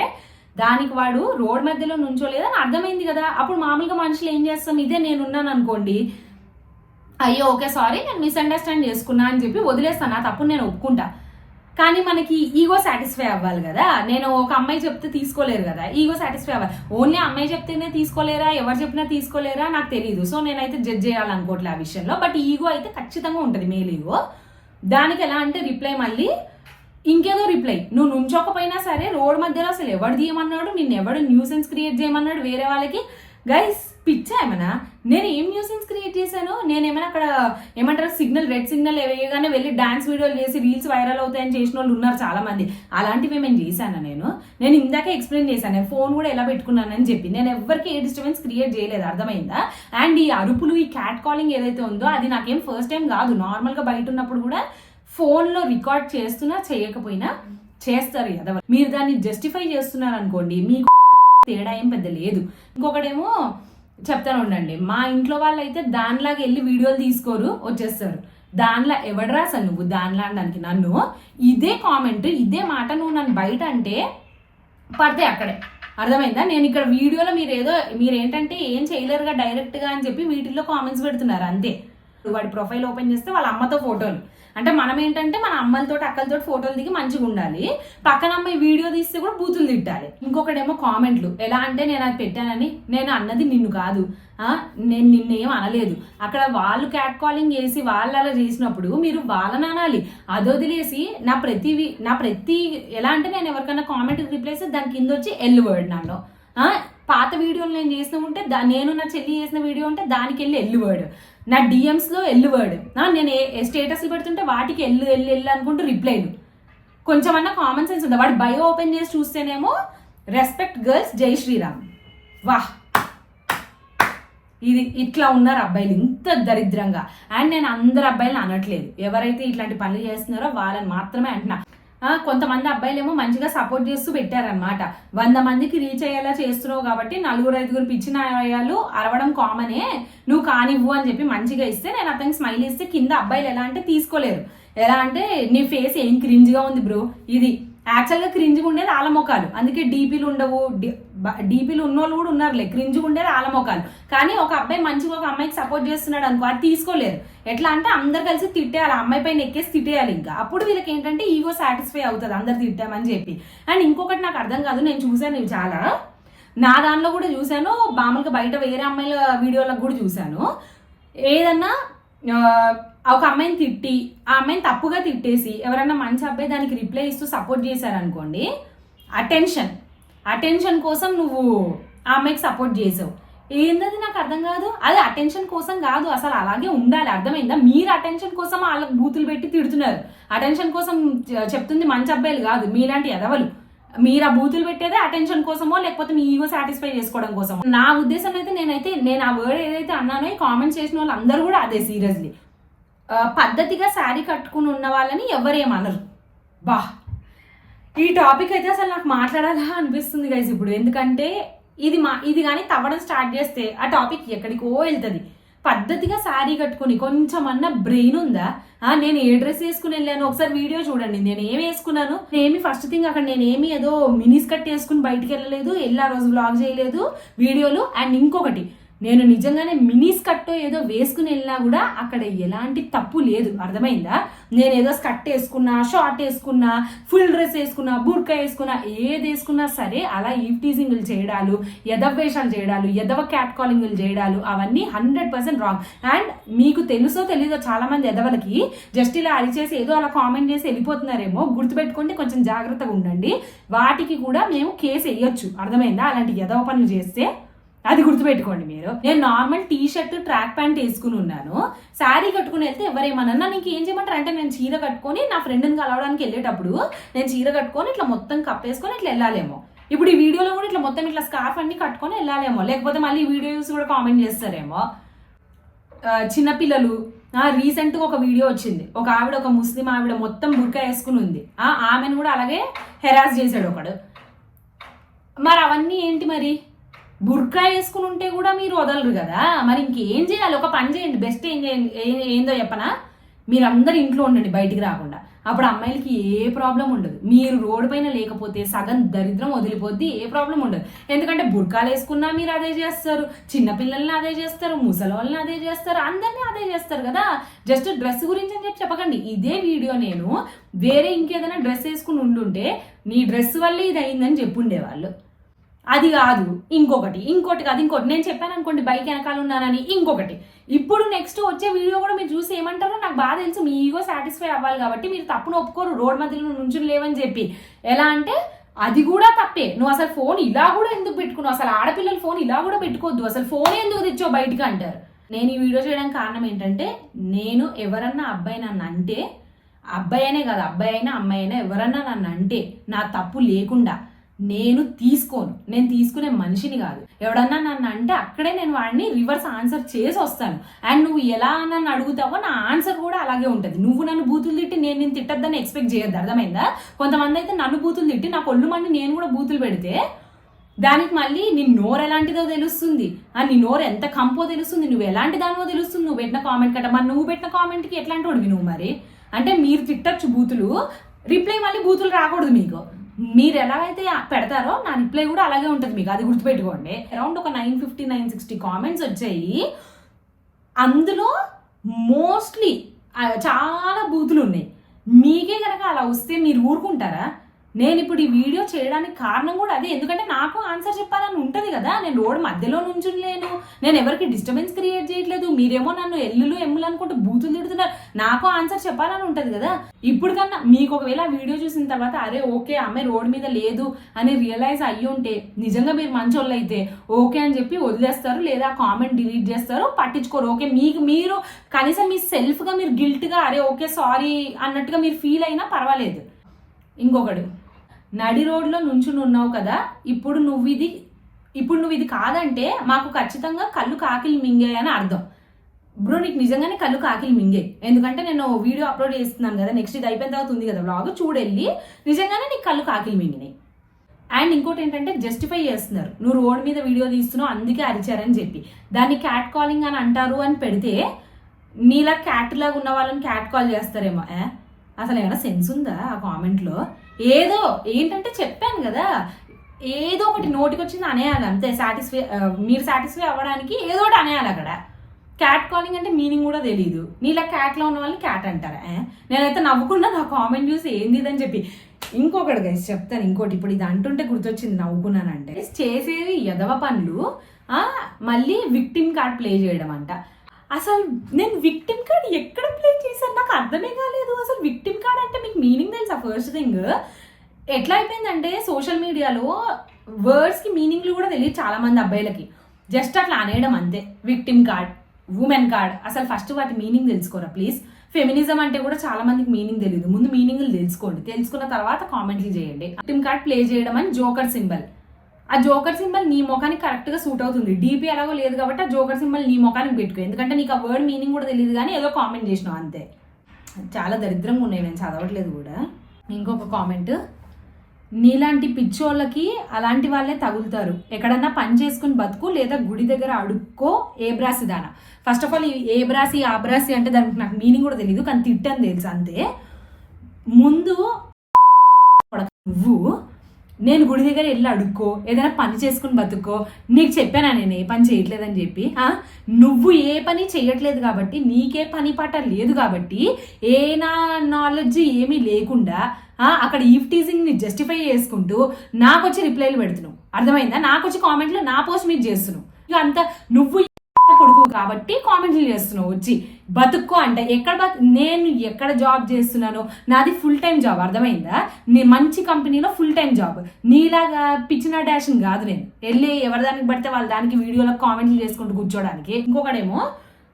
దానికి వాడు రోడ్ మధ్యలో నుంచోలేదని అర్థమైంది కదా. అప్పుడు మామూలుగా మనుషులు ఏం చేస్తాం, ఇదే నేనున్నాను అనుకోండి, అయ్యో ఓకే సారీ నేను మిస్అండర్స్టాండ్ చేసుకున్నా అని చెప్పి వదిలేస్తాను, ఆ తప్పుడు నేను ఒప్పుకుంటా. కానీ మనకి ఈగో సాటిస్ఫై అవ్వాలి కదా. నేను ఒక అమ్మాయి చెప్తే తీసుకోలేరు కదా, ఈగో సాటిస్ఫై అవ్వాలి. ఓన్లీ అమ్మాయి చెప్తేనే తీసుకోలేరా, ఎవరు చెప్పినా తీసుకోలేరా నాకు తెలియదు. సో నేనైతే జడ్జ్ చేయాలనుకోవట్లే ఆ విషయంలో. బట్ ఈగో అయితే ఖచ్చితంగా ఉంటుంది, మేల్ ఈగో. దానికి ఎలా అంటే రిప్లై మళ్ళీ ఇంకేదో రిప్లై, నువ్వు నుంచోకపోయినా సరే రోడ్ మధ్యలో అసలు ఎవడు తీయమన్నాడు, నిన్ను ఎవడు న్యూసెన్స్ క్రియేట్ చేయమన్నాడు వేరే వాళ్ళకి. గైస్ పిచ్చా ఏమన్నా, నేను ఏం న్యూసెన్స్ క్రియేట్ చేశాను? నేనేమైనా అక్కడ ఏమంటారు సిగ్నల్, రెడ్ సిగ్నల్ వేయగానే వెళ్ళి డాన్స్ వీడియోలు చేసి రీల్స్ వైరల్ అవుతాయని చేసిన వాళ్ళు ఉన్నారు చాలా మంది. అలాంటివి ఏమైనా చేశాను నేను ఇందాకే ఎక్స్ప్లెయిన్ చేశాను, నేను ఫోన్ కూడా ఎలా పెట్టుకున్నానని చెప్పి. నేను ఎవరికి ఏ డిస్టర్బెన్స్ క్రియేట్ చేయలేదు, అర్థమైందా? అండ్ ఈ అరుపులు, ఈ క్యాట్ కాలింగ్ ఏదైతే ఉందో అది నాకేం ఫస్ట్ టైం కాదు. నార్మల్గా బయట ఉన్నప్పుడు కూడా ఫోన్లో రికార్డ్ చేస్తున్నా చేయకపోయినా చేస్తారు కదా. మీరు దాన్ని జస్టిఫై చేస్తున్నారు అనుకోండి, మీకు తేడా ఏం పెద్ద లేదు. ఇంకొకటేమో చెప్తాను ఉండండి, మా ఇంట్లో వాళ్ళు అయితే దానిలాగా వెళ్ళి వీడియోలు తీసుకోరు, వచ్చేస్తారు. దానిలా ఎవడరా అసలు నువ్వు దానిలా అనడానికి? నన్ను ఇదే కామెంట్, ఇదే మాట నువ్వు నన్ను బయట అంటే పడితే అక్కడే. అర్థమైందా? నేను ఇక్కడ వీడియోలో మీరేంటంటే ఏం చేయలేరుగా డైరెక్ట్గా అని చెప్పి వీటిల్లో కామెంట్స్ పెడుతున్నారు అంతే. వాడి ప్రొఫైల్ ఓపెన్ చేస్తే వాళ్ళ అమ్మతో ఫోటోలు, అంటే మనం ఏంటంటే మన అమ్మలతోటి అక్కలతోటి ఫోటోలు దిగి మంచిగా ఉండాలి, పక్కన అమ్మాయి వీడియో తీస్తే కూడా బూతులు తిట్టాలి. ఇంకొకటేమో కామెంట్లు ఎలా అంటే నేను అది పెట్టానని, నేను అన్నది నిన్ను కాదు, నేను నిన్నేం అనలేదు. అక్కడ వాళ్ళు క్యాట్ కాలింగ్ చేసి వాళ్ళు అలా చేసినప్పుడు మీరు వాళ్ళని అనాలి. అది వదిలేసి నా ప్రతి ఎలా అంటే నేను ఎవరికైనా కామెంట్కి రిప్లై చేస్తే దాని కింద వచ్చి ఎల్ వర్డ్ నన్ను. పాత వీడియోలు నేను చేసిన ఉంటే నేను నా చెల్లి చేసిన వీడియో ఉంటే దానికి వెళ్ళి ఎల్ వర్డ్, నా డిఎమ్స్లో ఎల్ వర్డ్, నేను ఏ స్టేటస్లు పెడుతుంటే వాటికి ఎల్లు అనుకుంటూ రిప్లైలు. కొంచెమన్నా కామన్ సెన్స్ ఉంది. వాడు బయో ఓపెన్ చేసి చూస్తేనేమో రెస్పెక్ట్ గర్ల్స్ జై శ్రీరామ్. వాహ్, ఇది ఇట్లా ఉన్నారు అబ్బాయిలు ఇంత దరిద్రంగా. అండ్ నేను అందరు అబ్బాయిలను అనట్లేదు, ఎవరైతే ఇట్లాంటి పనులు చేస్తున్నారో వాళ్ళని మాత్రమే అంటున్నా. కొంతమంది అబ్బాయిలు ఏమో మంచిగా సపోర్ట్ చేస్తూ పెట్టారనమాట. 100 మందికి రీచ్ అయ్యేలా చేస్తున్నావు కాబట్టి 4-5 పిచ్చిన అయ్యాలు అరవడం కామనే, నువ్వు కానివ్వు అని చెప్పి మంచిగా ఇస్తే నేను అతనికి స్మైల్ ఇస్తే కింద అబ్బాయిలు ఎలా అంటే తీసుకోలేరు. ఎలా అంటే నీ ఫేస్ ఏం క్రింజ్గా ఉంది బ్రో, ఇది యాక్చువల్గా క్రింజ్గా ఉండేది ఆలమోకాలు, అందుకే డీపీలు ఉండవు. డీపీలు ఉన్నోళ్ళు కూడా ఉన్నారులే, క్రింజ్గా ఉండేది ఆలమోకాలు. కానీ ఒక అబ్బాయి మంచిగా ఒక అమ్మాయికి సపోర్ట్ చేస్తున్నాడు అనుకో, అది తీసుకోలేరు. ఎట్లా అంటే అందరు కలిసి తిట్టేయాలి, అమ్మాయి పైన ఎక్కేసి తిట్టేయాలి. ఇంకా అప్పుడు వీళ్ళకి ఏంటంటే ఈగో సాటిస్ఫై అవుతుంది అందరు తిట్టామని చెప్పి. అండ్ ఇంకొకటి నాకు అర్థం కాదు, నేను చూసాను ఇవి చాలా, నా దానిలో కూడా చూశాను, మామూలుగా బయట వేరే అమ్మాయిల వీడియోలకు కూడా చూశాను. ఏదన్నా ఒక అమ్మాయిని తిట్టి ఆ అమ్మాయిని తప్పుగా తిట్టేసి ఎవరన్నా మంచి అబ్బాయి దానికి రిప్లై ఇస్తూ సపోర్ట్ చేశారనుకోండి, అటెన్షన్ కోసం నువ్వు ఆ అమ్మాయికి సపోర్ట్ చేసావు. ఏంటది నాకు అర్థం కాదు. అది అటెన్షన్ కోసం కాదు, అసలు అలాగే ఉండాలి, అర్థమైందా? మీరు అటెన్షన్ కోసం వాళ్ళకి బూతులు పెట్టి తిడుతున్నారు. అటెన్షన్ కోసం చెప్తుంది మంచి అబ్బాయిలు కాదు, మీలాంటి ఎదవలు. మీరు ఆ బూతులు పెట్టేదే అటెన్షన్ కోసమో లేకపోతే మీ ఈగో సాటిస్ఫై చేసుకోవడం కోసమో. నా ఉద్దేశం అయితే నేను ఆ వర్డ్ ఏదైతే అన్నానో ఈ కామెంట్స్ చేసిన వాళ్ళు అందరూ కూడా అదే. సీరియస్లీ పద్ధతిగా శారీ కట్టుకుని ఉన్న వాళ్ళని ఎవరేమనరు. బా, ఈ టాపిక్ అయితే అసలు నాకు మాట్లాడాలా అనిపిస్తుంది గైస్ ఇప్పుడు. ఎందుకంటే ఇది కానీ తవ్వడం స్టార్ట్ చేస్తే ఆ టాపిక్ ఎక్కడికో వెళ్తుంది. పద్ధతిగా శారీ కట్టుకుని కొంచెమన్నా బ్రెయిన్ ఉందా? నేను ఏ డ్రెస్ వేసుకుని వెళ్ళాను ఒకసారి వీడియో చూడండి. నేను ఏమి వేసుకున్నాను, ఫస్ట్ థింగ్ అక్కడ నేనేమి ఏదో మినీస్ కట్ వేసుకుని బయటికి వెళ్ళలేదు, ఆ రోజు వ్లాగ్ చేయలేదు వీడియోలు. అండ్ ఇంకొకటి, నేను నిజంగానే మినీస్ కట్టో ఏదో వేసుకుని వెళ్ళినా కూడా అక్కడ ఎలాంటి తప్పు లేదు, అర్థమైందా? నేను ఏదో స్కర్ట్ వేసుకున్నా, షార్ట్ వేసుకున్నా, ఫుల్ డ్రెస్ వేసుకున్నా, బుర్కా వేసుకున్నా, ఏది వేసుకున్నా సరే అలా ఈవ్ టీజింగ్లు చేయడాలు, ఎదవ వేషాలు చేయడాలు, ఎదవ క్యాట్ కాలింగ్లు చేయడాలు అవన్నీ 100% రాంగ్. అండ్ మీకు తెలుసో తెలీదో చాలా మంది ఎదవలకి జస్ట్ ఇలా అరిచేసి ఏదో అలా కామెంట్ చేసి వెళ్ళిపోతున్నారేమో, గుర్తుపెట్టుకోండి, కొంచెం జాగ్రత్తగా ఉండండి. వాటికి కూడా మేము కేసు వేయొచ్చు, అర్థమైందా? అలాంటి ఎదవ పనులు చేస్తే అది గుర్తుపెట్టుకోండి మీరు. నేను normal T shirt track pant వేసుకుని ఉన్నాను, శారీ కట్టుకుని వెళ్తే ఎవరేమన్నా నీకు ఏం చేయమంటారు అంటే, నేను చీర కట్టుకొని నా ఫ్రెండ్ని కలవడానికి వెళ్ళేటప్పుడు నేను చీర కట్టుకొని ఇట్లా మొత్తం కప్పేసుకొని ఇట్లా వెళ్ళాలేమో. ఇప్పుడు ఈ వీడియోలో కూడా ఇట్లా మొత్తం ఇట్లా స్కార్ఫ్ అన్ని కట్టుకొని వెళ్ళాలేమో, లేకపోతే మళ్ళీ ఈ వీడియో చూసి కూడా కామెంట్ చేస్తారేమో. చిన్నపిల్లలు రీసెంట్గా ఒక వీడియో వచ్చింది, ఒక ఆవిడ, ఒక ముస్లిం ఆవిడ మొత్తం బుర్కా వేసుకుని ఉంది, ఆమెను కూడా అలాగే హెరాస్ చేశాడు ఒకడు. మరి అవన్నీ ఏంటి? మరి బుర్కా వేసుకుని ఉంటే కూడా మీరు వదలరు కదా, మరి ఇంకేం చేయాలి? ఒక పని చేయండి, బెస్ట్ ఏం చేయండి, ఏందో చెప్పనా, మీరందరూ ఇంట్లో ఉండండి బయటికి రాకుండా. అప్పుడు అమ్మాయిలకి ఏ ప్రాబ్లం ఉండదు. మీరు రోడ్డు పైన లేకపోతే సగం దరిద్రం వదిలిపోద్ది, ఏ ప్రాబ్లం ఉండదు. ఎందుకంటే బుర్కాలు వేసుకున్నా మీరు అదే చేస్తారు, చిన్నపిల్లల్ని అదే చేస్తారు, ముసలోళ్ళని అదే చేస్తారు, అందరినీ అదే చేస్తారు కదా. జస్ట్ డ్రెస్ గురించి అని చెప్పకండి. ఇదే వీడియో నేను వేరే ఇంకేదైనా డ్రెస్ వేసుకుని ఉండుంటే నీ డ్రెస్ వల్లే ఇది అయిందని చెప్పుండేవాళ్ళు. అది కాదు, ఇంకోటి కాదు, నేను చెప్పాను అనుకోండి బైక్ వెనకాల ఉన్నానని, ఇంకొకటి. ఇప్పుడు నెక్స్ట్ వచ్చే వీడియో కూడా మీరు చూసి ఏమంటారో నాకు బాగా తెలుసు, మీ ఈగో సాటిస్ఫై అవ్వాలి కాబట్టి మీరు తప్పును ఒప్పుకోరు రోడ్ మధ్యలో నుంచి లేవని చెప్పి. ఎలా అంటే అది కూడా తప్పే. నువ్వు అసలు ఫోన్ ఇలా కూడా ఎందుకు పెట్టుకున్నావు, అసలు ఆడపిల్లలు ఫోన్ ఇలా కూడా పెట్టుకోవద్దు, అసలు ఫోన్ ఎందుకు తెచ్చావు బయటకు అంటారు. నేను ఈ వీడియో చేయడానికి కారణం ఏంటంటే, నేను ఎవరన్నా అబ్బాయి నన్ను అంటే, అబ్బాయి అనే కాదు అబ్బాయి అయినా అమ్మాయి అయినా ఎవరన్నా నన్ను అంటే నా తప్పు లేకుండా నేను తీసుకునే మనిషిని కాదు. ఎవడన్నా నన్ను అంటే అక్కడే నేను వాడిని రివర్స్ ఆన్సర్ చేసి వస్తాను. అండ్ నువ్వు ఎలా నన్ను అడుగుతావో నా ఆన్సర్ కూడా అలాగే ఉంటుంది. నువ్వు నన్ను బూతులు తిట్టి నేను తిట్టద్దని ఎక్స్పెక్ట్ చేయొద్దు, అర్థమైందా? కొంతమంది అయితే నన్ను బూతులు తిట్టి నాకు ఒళ్ళు మండి నేను కూడా బూతులు పెడితే దానికి మళ్ళీ నీ నోరు ఎలాంటిదో తెలుస్తుంది, నీ నోరు ఎంత కంపో తెలుస్తుంది, నువ్వు ఎలాంటి దానివో తెలుస్తుంది. నువ్వు పెట్టిన కామెంట్ కట్ట, మరి నువ్వు పెట్టిన కామెంట్కి ఎట్లాంటి వాడివి నువ్వు? మరి అంటే మీరు తిట్టచ్చు బూతులు, రిప్లై మళ్ళీ బూతులు రాకూడదు మీకు. మీరు ఎలా అయితే పెడతారో నా రిప్లై కూడా అలాగే ఉంటుంది మీకు, అది గుర్తుపెట్టుకోండి. అరౌండ్ ఒక 950-960 కామెంట్స్ వచ్చాయి. అందులో మోస్ట్లీ చాలా బూతులు ఉన్నాయి. మీకే కనుక అలా వస్తే మీరు ఊరుకుంటారా? నేను ఇప్పుడు ఈ వీడియో చేయడానికి కారణం కూడా అదే. ఎందుకంటే నాకు ఆన్సర్ చెప్పాలని ఉంటుంది కదా. నేను రోడ్ మధ్యలో నుంచులేను, నేను ఎవరికి డిస్టర్బెన్స్ క్రియేట్ చేయట్లేదు. మీరేమో నన్ను ఎల్లులు ఎమ్ములు అనుకుంటూ బూతులు తిడుతున్నారు. నాకు ఆన్సర్ చెప్పాలని ఉంటుంది కదా. ఇప్పుడు కన్నా మీకు ఒకవేళ వీడియో చూసిన తర్వాత అరే ఓకే అమ్మాయి రోడ్ మీద లేదు అని రియలైజ్ అయ్యి ఉంటే, నిజంగా మీరు మంచోళ్ళు అయితే ఓకే అని చెప్పి వదిలేస్తారు, లేదా కామెంట్ డిలీట్ చేస్తారు, పట్టించుకోరు. ఓకే మీకు మీరు కనీసం మీ సెల్ఫ్గా మీరు గిల్ట్గా అరే ఓకే సారీ అన్నట్టుగా మీరు ఫీల్ అయినా పర్వాలేదు. ఇంకొకడు, నడి రోడ్లో నుంచుని ఉన్నావు కదా, ఇప్పుడు నువ్వు ఇది కాదంటే మాకు ఖచ్చితంగా కళ్ళు కాకిలు మింగే అని అర్థం. బ్రో నీకు నిజంగానే కళ్ళు కాకిలు మింగే. ఎందుకంటే నేను వీడియో అప్లోడ్ చేస్తున్నాను కదా, నెక్స్ట్ ఇది అయిపోయిన తర్వాత ఉంది కదా వ్లాగ్, చూడెళ్ళి నిజంగానే నీకు కళ్ళు కాకిలు మింగినాయి. అండ్ ఇంకోటి ఏంటంటే జస్టిఫై చేస్తున్నారు, నువ్వు రోడ్ మీద వీడియో తీస్తున్నావు అందుకే అరిచారని చెప్పి. దాన్ని క్యాట్ కాలింగ్ అని అంటారు అని పెడితే, నీలా క్యాట్ లాగా ఉన్న వాళ్ళని క్యాట్ కాల్ చేస్తారేమో. అసలు ఏమైనా సెన్స్ ఉందా ఆ కామెంట్లో? ఏదో ఏంటంటే చెప్పాను కదా, ఏదో ఒకటి నోటికి వచ్చింది అనేయాలి అంతే. మీరు సాటిస్ఫై అవ్వడానికి ఏదో ఒకటి అనేయాలి అక్కడ. క్యాట్ కాలింగ్ అంటే మీనింగ్ కూడా తెలియదు. నీలా క్యాట్లో ఉన్న వాళ్ళని క్యాట్ అంటారా? నేనైతే నవ్వుకున్నా నా కామెంట్ చూసి ఏంది అని చెప్పి. ఇంకొకటి గైస్ చెప్తాను, ఇంకోటి ఇప్పుడు ఇది అంటుంటే గుర్తొచ్చింది నవ్వుకున్నానంటే, చేసేవి ఎదవ పనులు మళ్ళీ విక్టిమ్ కార్డ్ ప్లే చేయడం అంట. అసలు నేను విక్టిమ్ కార్డ్ ఎక్కడ ప్లే చేశాను నాకు అర్థమే కాలేదు. అసలు విక్టిమ్ కార్డ్ అంటే మీకు మీనింగ్ తెలుసా? ఫస్ట్ థింగ్ ఎట్లా అయిపోయిందంటే సోషల్ మీడియాలో వర్డ్స్కి మీనింగ్లు కూడా తెలియదు చాలా మంది అబ్బాయిలకి. జస్ట్ అట్లా అనేయడం అంతే. విక్టిమ్ కార్డ్, ఉమెన్ కార్డ్, అసలు ఫస్ట్ వాటి మీనింగ్ తెలుసుకోరా ప్లీజ్. ఫెమినిజం అంటే కూడా చాలా మందికి మీనింగ్ తెలియదు. ముందు మీనింగ్లు తెలుసుకోండి, తెలుసుకున్న తర్వాత కామెంట్లు చేయండి. విక్టిమ్ కార్డ్ ప్లే చేయడం అని జోకర్ సింబల్. ఆ జోకర్ సింబల్ నీ ముఖానికి కరెక్ట్గా సూట్ అవుతుంది. డీపీ ఎలాగో లేదు కాబట్టి ఆ జోకర్ సింబల్ నీ ముఖానికి పెట్టుకో. ఎందుకంటే నీకు ఆ వర్డ్ మీనింగ్ కూడా తెలియదు కానీ ఏదో కామెంట్ చేసినావు అంతే. చాలా దరిద్రంగా ఉన్నాయి, నేను చదవట్లేదు కూడా. ఇంకొక కామెంట్, నీలాంటి పిచ్చోళ్ళకి అలాంటి వాళ్ళే తగులుతారు. ఎక్కడన్నా పని చేసుకుని బతుకు లేదా గుడి దగ్గర అడుక్కో ఏ బ్రాసి దానా. ఫస్ట్ ఆఫ్ ఆల్ ఈ ఏ బ్రాసి ఆ బ్రాసి అంటే దానికి నాకు మీనింగ్ కూడా తెలియదు, కానీ తిట్టని తెలుసు అంతే. ముందు నువ్వు నేను గుడి దగ్గర వెళ్ళి అడుక్కో, ఏదైనా పని చేసుకుని బతుక్కో. నీకు చెప్పానా నేను ఏ పని చేయట్లేదని చెప్పి? నువ్వు ఏ పని చేయట్లేదు కాబట్టి, నీకే పని పాట లేదు కాబట్టి, ఏ నా నాలెడ్జ్ ఏమీ లేకుండా అక్కడ ఈవ్ టీజింగ్ని జస్టిఫై చేసుకుంటూ నాకు వచ్చి రిప్లైలు పెడుతున్నావు. అర్థమైందా? నాకు వచ్చి కామెంట్లు నా పోస్ట్ మీద చేస్తున్నావు. ఇక అంతా నువ్వు కొడుకు కాబట్టి కామెంట్లు చేస్తున్నావు వచ్చి. బతుక్కో అంటే నేను ఎక్కడ జాబ్ చేస్తున్నానో నాది ఫుల్ టైం జాబ్. అర్థమైందా? నీ మంచి కంపెనీలో ఫుల్ టైం జాబ్. నీలాగా పిచ్చిన డాషన్ కాదు నేను వెళ్ళి ఎవరి దానికి పడితే వాళ్ళ దానికి వీడియోలో కామెంట్లు చేసుకుంటూ కూర్చోడానికి. ఇంకొకడేమో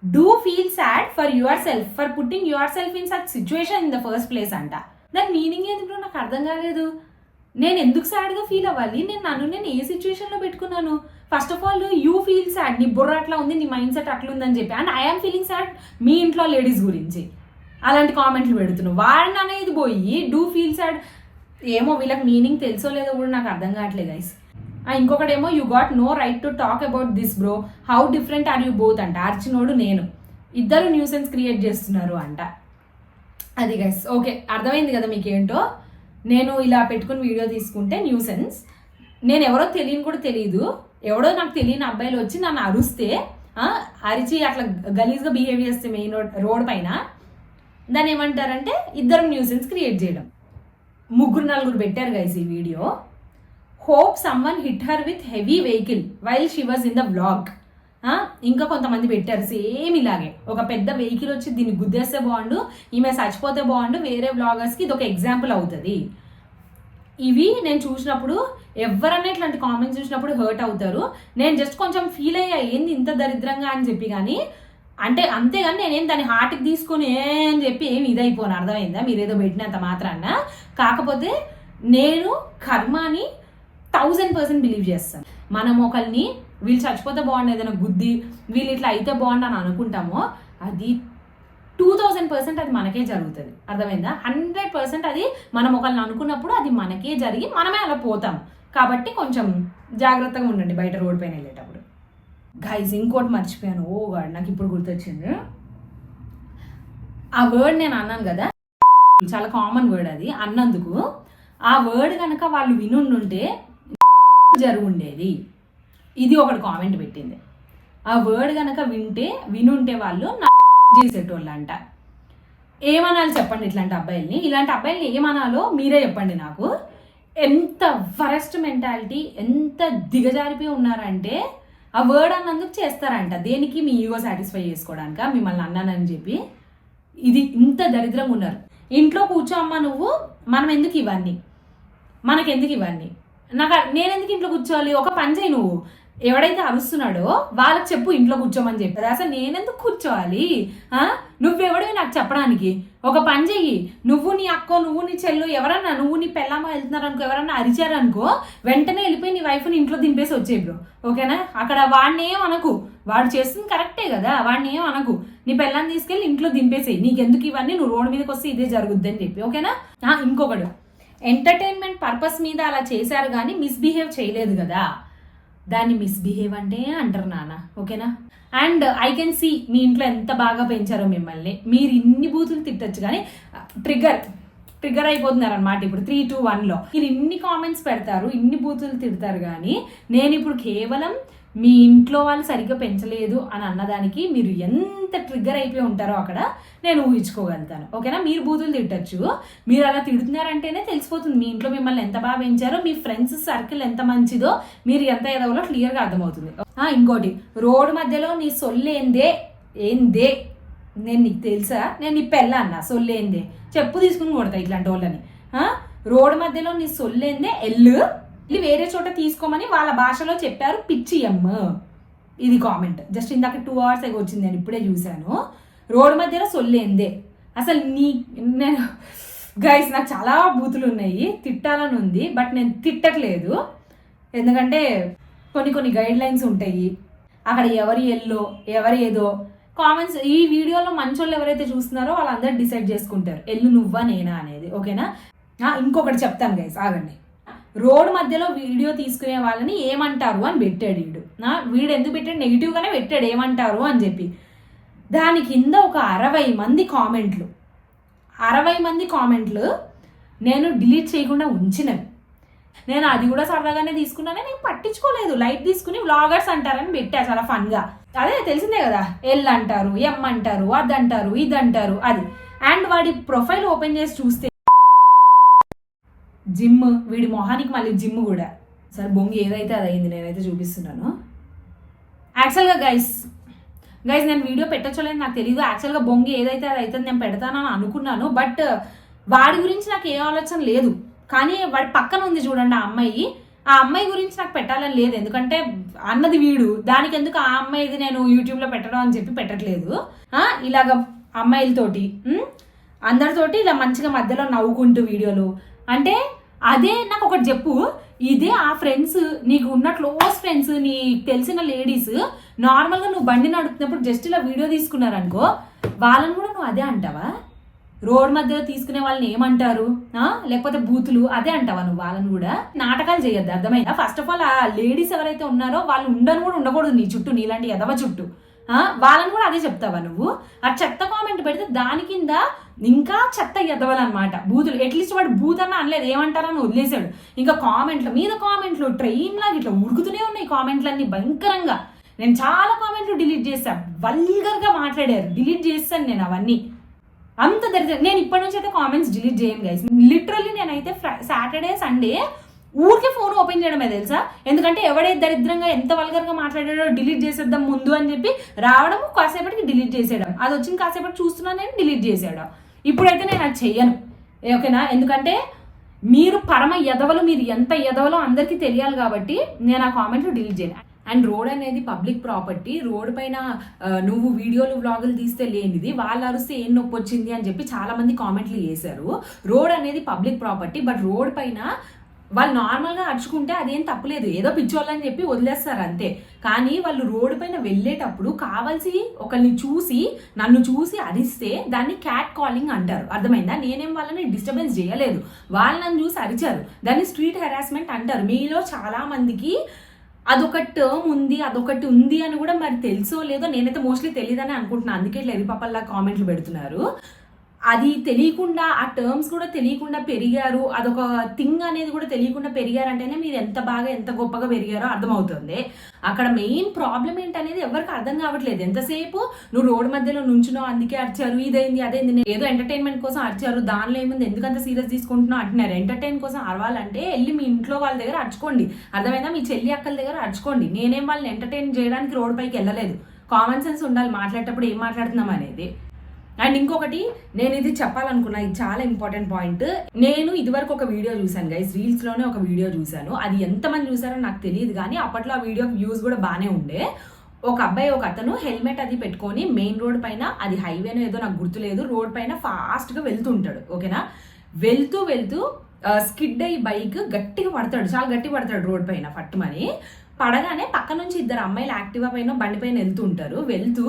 do feel sad for yourself for putting yourself in such situation in the first place అంట. దాని మీనింగ్ ఏంటో నాకు అర్థం కాలేదు. నేను ఎందుకు సాడ్గా ఫీల్ అవ్వాలి? నేను ఏ సిచ్యువేషన్లో పెట్టుకున్నాను? First of all you feel sad, నీ బుర్ర అట్లా ఉంది, నీ మైండ్ సెట్ అట్లా ఉందని చెప్పి. అండ్ ఐఎమ్ ఫీలింగ్ సాడ్ మీ ఇంట్లో లేడీస్ గురించి అలాంటి కామెంట్లు పెడుతున్నావు. వాడిని అనేది పోయి డూ ఫీల్ సాడ్. ఏమో వీళ్ళకి మీనింగ్ తెలుసో లేదో కూడా నాకు అర్థం కావట్లేదు గైస్. ఇంకొకటేమో you got no right to talk about this bro, how different are you both అంట. అర్చినోడు నేను ఇద్దరు న్యూసెన్స్ క్రియేట్ చేస్తున్నారు అంట. అది గైస్ ఓకే, అర్థమైంది కదా మీకేంటో. నేను ఇలా పెట్టుకుని వీడియో తీసుకుంటే న్యూసెన్స్, నేను ఎవరో తెలియని కూడా తెలియదు, ఎవడో నాకు తెలియని అబ్బాయిలు వచ్చి నన్ను అరుస్తే, అరిచి అట్లా గలీజ్గా బిహేవ్ చేస్తే మెయిన్ రోడ్ పైన, దాన్ని ఏమంటారంటే ఇద్దరు న్యూసెన్స్ క్రియేట్ చేయడం. 3-4 పెట్టారు గైస్ ఈ video. Hope someone hit her with heavy vehicle while she was in the vlog. ఇంకా కొంతమంది పెట్టారు సేమ్ ఇలాగే, ఒక పెద్ద వెహికల్ వచ్చి దీన్ని గుద్దేస్తే బాగుండు, ఈమె చచ్చిపోతే బాగుండు, వేరే వ్లాగర్స్కి ఇది ఒక ఎగ్జాంపుల్ అవుతుంది. ఇవి నేను చూసినప్పుడు ఎవరన్నా ఇట్లాంటి కామెంట్స్ చూసినప్పుడు హర్ట్ అవుతారు. నేను జస్ట్ కొంచెం ఫీల్ అయ్యా ఏంది ఇంత దరిద్రంగా అని చెప్పి, కానీ అంటే అంతేగాని నేనేం దాన్ని హార్ట్కి తీసుకొని అని చెప్పి ఏమి ఇదైపోను. అర్థమైందా? మీరు ఏదో పెట్టినంత మాత్రాన. కాకపోతే నేను కర్మాని 1000% బిలీవ్ చేస్తాను. మనం ఒకరిని వీళ్ళు చచ్చిపోతే బాగుండు ఏదైనా గుద్ది, వీళ్ళు ఇట్లా అయితే బాగుండు అని అనుకుంటామో అది 2000% అది మనకే జరుగుతుంది. అర్థమైందా? 100% అది మనం ఒకరిని అనుకున్నప్పుడు అది మనకే జరిగి మనమే అలా పోతాం. కాబట్టి కొంచెం జాగ్రత్తగా ఉండండి బయట రోడ్ పైన వెళ్ళేటప్పుడు. గైజ్ ఇంకోటి మర్చిపోయాను, ఓ గాడ్ నాకు ఇప్పుడు గుర్తొచ్చింది. ఆ వర్డ్ నేను అన్నాను కదా, చాలా కామన్ వర్డ్ అది. అన్నందుకు ఆ వర్డ్ కనుక వాళ్ళు వినుండుంటే జరుగుండేది. ఇది ఒకటి కామెంట్ పెట్టింది. ఆ వర్డ్ కనుక వినుంటే వాళ్ళు చేసేటోళ్ళు అంట. ఏమనాలి చెప్పండి ఇట్లాంటి అబ్బాయిల్ని? ఇలాంటి అబ్బాయిల్ని ఏమనాలో మీరే చెప్పండి నాకు. ఎంత వరస్ట్ మెంటాలిటీ, ఎంత దిగజారిపోయి ఉన్నారంటే ఆ వర్డ్ అన్నందుకు చేస్తారంట. దేనికి? మీ ఈగో సాటిస్ఫై చేసుకోవడానిక మిమ్మల్ని అన్నానని చెప్పి. ఇది ఇంత దరిద్రంగా ఉన్నారు. ఇంట్లో కూర్చో అమ్మ నువ్వు, మనం ఎందుకు ఇవన్నీ, మనకెందుకు ఇవన్నీ, నేనెందుకు ఇంట్లో కూర్చోవాలి? ఒక పని చేయి, నువ్వు ఎవడైతే అరుస్తున్నాడో వాళ్ళకి చెప్పు ఇంట్లో కూర్చోమని చెప్పి. అసలు నేనెందుకు కూర్చోవాలి? నువ్వెవడివి నాకు చెప్పడానికి? ఒక పని చెయ్యి, నువ్వు నీ అక్కో, నువ్వు నీ చెల్లు, ఎవరన్నా, నువ్వు నీ పెళ్ళమ్మ వెళ్తున్నారు అనుకో, ఎవరన్నా అరిచారనుకో, వెంటనే వెళ్ళిపోయి నీ వైఫ్ని ఇంట్లో దింపేసి వచ్చేయి బ్రో, ఓకేనా? అక్కడ వాడిని ఏం అనకు, వాడు చేస్తుంది కరెక్టే కదా, వాడిని ఏం అనకు, నీ పెళ్ళాన్ని తీసుకెళ్ళి ఇంట్లో దింపేసేయి. నీకెందుకు ఇవన్నీ, నువ్వు రోడ్డు మీదకి వస్తే ఇదే జరుగుద్ది అని చెప్పి, ఓకేనా? ఇంకొకడు, ఎంటర్టైన్మెంట్ పర్పస్ మీద అలా చేశారు కానీ మిస్బిహేవ్ చేయలేదు కదా, దాన్ని మిస్బిహేవ్ అంటే అంటారు నాన్న, ఓకేనా? అండ్ ఐ కెన్ సీ మీ ఇంట్లో ఎంత బాగా పెంచారో మిమ్మల్ని. మీరు ఇన్ని బూతులు తిట్టచ్చు కానీ ట్రిగ్గర్ అయిపోతున్నారు అనమాట ఇప్పుడు 3, 2, 1లో. మీరు ఇన్ని కామెంట్స్ పెడతారు, ఇన్ని బూతులు తిడతారు కానీ నేను ఇప్పుడు కేవలం మీ ఇంట్లో వాళ్ళు సరిగ్గా పెంచలేదు అని అన్నదానికి మీరు ఎంత ట్రిగ్గర్ అయిపోయి ఉంటారో అక్కడ నేను ఊహించుకోగలుగుతాను, ఓకేనా? మీరు బూతులు తిట్టచ్చు, మీరు అలా తిడుతున్నారంటేనే తెలిసిపోతుంది మీ ఇంట్లో మిమ్మల్ని ఎంత బాగా పెంచారో, మీ ఫ్రెండ్స్ సర్కిల్ ఎంత మంచిదో, మీరు ఎంత ఎదవలో క్లియర్గా అర్థమవుతుంది. ఇంకోటి, రోడ్డు మధ్యలో నీ సొల్లేందే ఏందే, నేను నీకు తెలుసా, నేను నీ పెళ్ళ అన్నా, సొల్లేందే చెప్పు తీసుకుని కొడతా ఇట్లాంటి వాళ్ళని. రోడ్డు మధ్యలో నీ సొల్లేందే ఎల్లు వేరే చోట తీసుకోమని వాళ్ళ భాషలో చెప్పారు పిచ్చి అమ్మ. ఇది కామెంట్ జస్ట్ ఇందాక 2 hours అయ్యి వచ్చింది, నేను ఇప్పుడే చూశాను. రోడ్డు మధ్యలో సొల్లేందే, అసలు నేను గైస్ నాకు చాలా బూతులు ఉన్నాయి, తిట్టాలని ఉంది, బట్ నేను తిట్టట్లేదు. ఎందుకంటే కొన్ని గైడ్ లైన్స్ ఉంటాయి అక్కడ, ఎవరి ఎల్లో ఎవరి ఏదో కామెంట్స్. ఈ వీడియోలో మంచోళ్ళు ఎవరైతే చూస్తున్నారో వాళ్ళందరూ డిసైడ్ చేసుకుంటారు ఎల్లు నువ్వా నేనా అనేది, ఓకేనా? ఇంకొకటి చెప్తాను గైస్, ఆగండి. రోడ్ మధ్యలో వీడియో తీసుకునే వాళ్ళని ఏమంటారు అని పెట్టాడు వీడు ఎందుకు పెట్టాడు? నెగిటివ్గానే పెట్టాడు ఏమంటారు అని చెప్పి. దాని కింద ఒక 60 మంది కామెంట్లు, 60 మంది కామెంట్లు నేను డిలీట్ చేయకుండా ఉంచినవి. నేను అది కూడా సరదాగానే తీసుకున్నానే, నేను పట్టించుకోలేదు, లైట్ తీసుకుని వ్లాగర్స్ అంటారని పెట్టా చాలా ఫన్గా. అదే తెలిసిందే కదా, ఎల్ అంటారు, ఎం అంటారు, అది అంటారు, ఇది అంటారు, అది. అండ్ వాడి ప్రొఫైల్ ఓపెన్ చేసి చూస్తే జిమ్, వీడి మొహానికి మళ్ళీ జిమ్ కూడా. సరే బొంగి ఏదైతే అది అయింది, నేనైతే చూపిస్తున్నాను. యాక్చువల్గా గైస్ నేను వీడియో పెట్టచ్చలేదు నాకు తెలియదు. యాక్చువల్గా బొంగి ఏదైతే అది అయితే నేను పెడతానని అనుకున్నాను, బట్ వాడి గురించి నాకు ఏ ఆలోచన లేదు. కానీ వాడి పక్కన ఉంది చూడండి ఆ అమ్మాయి గురించి నాకు పెట్టాలని లేదు, ఎందుకంటే అన్నది వీడు, దానికి ఎందుకు ఆ అమ్మాయిది నేను యూట్యూబ్లో పెట్టడం అని చెప్పి పెట్టట్లేదు. ఇలాగ అమ్మాయిలతోటి అందరితోటి ఇలా మంచిగా మధ్యలో నవ్వుకుంటూ వీడియోలు అంటే, అదే నాకు ఒకటి చెప్పు, ఇదే ఆ ఫ్రెండ్స్ నీకు ఉన్న క్లోజ్ ఫ్రెండ్స్, నీకు తెలిసిన లేడీస్ నార్మల్గా నువ్వు బండి నడుపుతున్నప్పుడు జస్ట్ ఇలా వీడియో తీసుకున్నారనుకో, వాళ్ళని కూడా నువ్వు అదే అంటావా? రోడ్ మధ్యలో తీసుకునే వాళ్ళని ఏమంటారు, లేకపోతే బూతులు అదే అంటావా నువ్వు? వాళ్ళని కూడా నాటకాలు చేయొద్దు, అర్థమైందా? ఫస్ట్ ఆఫ్ ఆల్ ఆ లేడీస్ ఎవరైతే ఉన్నారో వాళ్ళు ఉండకూడదు నీ చుట్టూ, నీలాంటి ఎదవ చుట్టూ. వాళ్ళని కూడా అదే చెప్తావా నువ్వు? ఆ చెత్త కామెంట్ పెడితే దాని కింద ఇంకా చెత్త ఎదవాలన్నమాట, బూతులు. అట్లీస్ట్ వాడు బూతన్నా అనలేదు, ఏమంటారని వదిలేశాడు. ఇంకా కామెంట్ల మీద కామెంట్లు ట్రైన్ లాగా ఇట్లా ఉడుకుతూనే ఉన్నాయి కామెంట్లన్నీ భయంకరంగా. నేను చాలా కామెంట్లు డిలీట్ చేశాను, వల్గర్గా మాట్లాడారు, డిలీట్ చేస్తాను నేను అవన్నీ. అంత దరిద్రం. నేను ఇప్పటి నుంచి అయితే కామెంట్స్ డిలీట్ చేయను గైస్. లిటరల్లీ నేనైతే సాటర్డే సండే ఊరికే ఫోన్ ఓపెన్ చేయడమే తెలుసా, ఎందుకంటే ఎవడైతే దరిద్రంగా ఎంత వల్గర్గా మాట్లాడాడో డిలీట్ చేసేద్దాం ముందు అని చెప్పి రావడం, కాసేపటికి డిలీట్ చేసేయడం, అది వచ్చిన కాసేపటి చూస్తున్నాను నేను డిలీట్ చేసేయడం. ఇప్పుడైతే నేను అది చెయ్యను, ఓకేనా? ఎందుకంటే మీరు పరమ ఎదవలు, మీరు ఎంత ఎదవలో అందరికీ తెలియాలి కాబట్టి నేను ఆ కామెంట్లు డిలీట్ చేయను. అండ్ రోడ్ అనేది పబ్లిక్ ప్రాపర్టీ, రోడ్ పైన నువ్వు వీడియోలు వ్లాగులు తీస్తే లేనిది, వాళ్ళు అరిస్తే ఏం నొప్పి వచ్చింది అని చెప్పి చాలా మంది కామెంట్లు చేశారు. రోడ్ అనేది పబ్లిక్ ప్రాపర్టీ, బట్ రోడ్ పైన వాళ్ళు నార్మల్గా అరుచుకుంటే అదేం తప్పులేదు, ఏదో పిచ్చోళ్ళని చెప్పి వదిలేస్తారు అంతే. కానీ వాళ్ళు రోడ్డు పైన వెళ్ళేటప్పుడు కావాల్సి ఒకరిని చూసి, నన్ను చూసి అరిస్తే దాన్ని క్యాట్ కాలింగ్ అంటారు, అర్థమైందా? నేనేం వాళ్ళని డిస్టర్బెన్స్ చేయలేదు, వాళ్ళు నన్ను చూసి అరిచారు, దాన్ని స్ట్రీట్ హెరాస్మెంట్ అంటారు. మీలో చాలా మందికి అదొక టర్మ్ ఉంది, అదొకటి ఉంది అని కూడా మరి తెలుసో లేదో, నేనైతే మోస్ట్లీ తెలియదని అనుకుంటున్నాను, అందుకే ఇట్లా ఎరిపాపల్లా కామెంట్లు పెడుతున్నారు. అది తెలియకుండా ఆ టర్మ్స్ కూడా తెలియకుండా పెరిగారు, అదొక థింగ్ అనేది కూడా తెలియకుండా పెరిగారంటేనే మీరు ఎంత బాగా ఎంత గొప్పగా పెరిగారో అర్థమవుతుంది. అక్కడ మెయిన్ ప్రాబ్లం ఏంటనేది ఎవరికి అర్థం కావట్లేదు. ఎంతసేపు నువ్వు రోడ్డు మధ్యలో నుంచున్నావు అందుకే అరిచారు, ఇదైంది అదేంది, ఏదో ఎంటర్టైన్మెంట్ కోసం అరిచారు, దానిలో ఏముంది ఎందుకంత సీరియస్ తీసుకుంటున్నావు అంటున్నారు. ఎంటర్టైన్ కోసం అరవాలంటే వెళ్ళి మీ ఇంట్లో వాళ్ళ దగ్గర అరుచుకోండి, అర్థమైందా? మీ చెల్లి అక్కల దగ్గర అరుచుకోండి. నేనేం వాళ్ళని ఎంటర్టైన్ చేయడానికి రోడ్ పైకి వెళ్ళలేదు. కామన్ సెన్స్ ఉండాలి మాట్లాడేటప్పుడు ఏం మాట్లాడుతున్నాం అనేది. అండ్ ఇంకొకటి నేను ఇది చెప్పాలనుకున్నా, ఇది చాలా ఇంపార్టెంట్ పాయింట్. నేను ఇదివరకు ఒక వీడియో చూసాను గైస్, రీల్స్లోనే ఒక వీడియో చూసాను. అది ఎంతమంది చూసారో నాకు తెలియదు కానీ అప్పట్లో ఆ వీడియో వ్యూస్ కూడా బాగానే ఉండే. ఒక అబ్బాయి ఒక అతను హెల్మెట్ అది పెట్టుకొని మెయిన్ రోడ్ పైన, అది హైవేనో ఏదో నాకు గుర్తులేదు, రోడ్ పైన ఫాస్ట్గా వెళ్తుంటాడు. ఓకేనా, వెళ్తూ స్కిడ్ అయ్యి బైక్ గట్టిగా పడతాడు, చాలా గట్టిగా పడతాడు రోడ్ పైన. పట్టుమని పడగానే పక్క నుంచి ఇద్దరు అమ్మాయిలు యాక్టివా పైన బండి పైన వెళ్తుంటారు. వెళ్తూ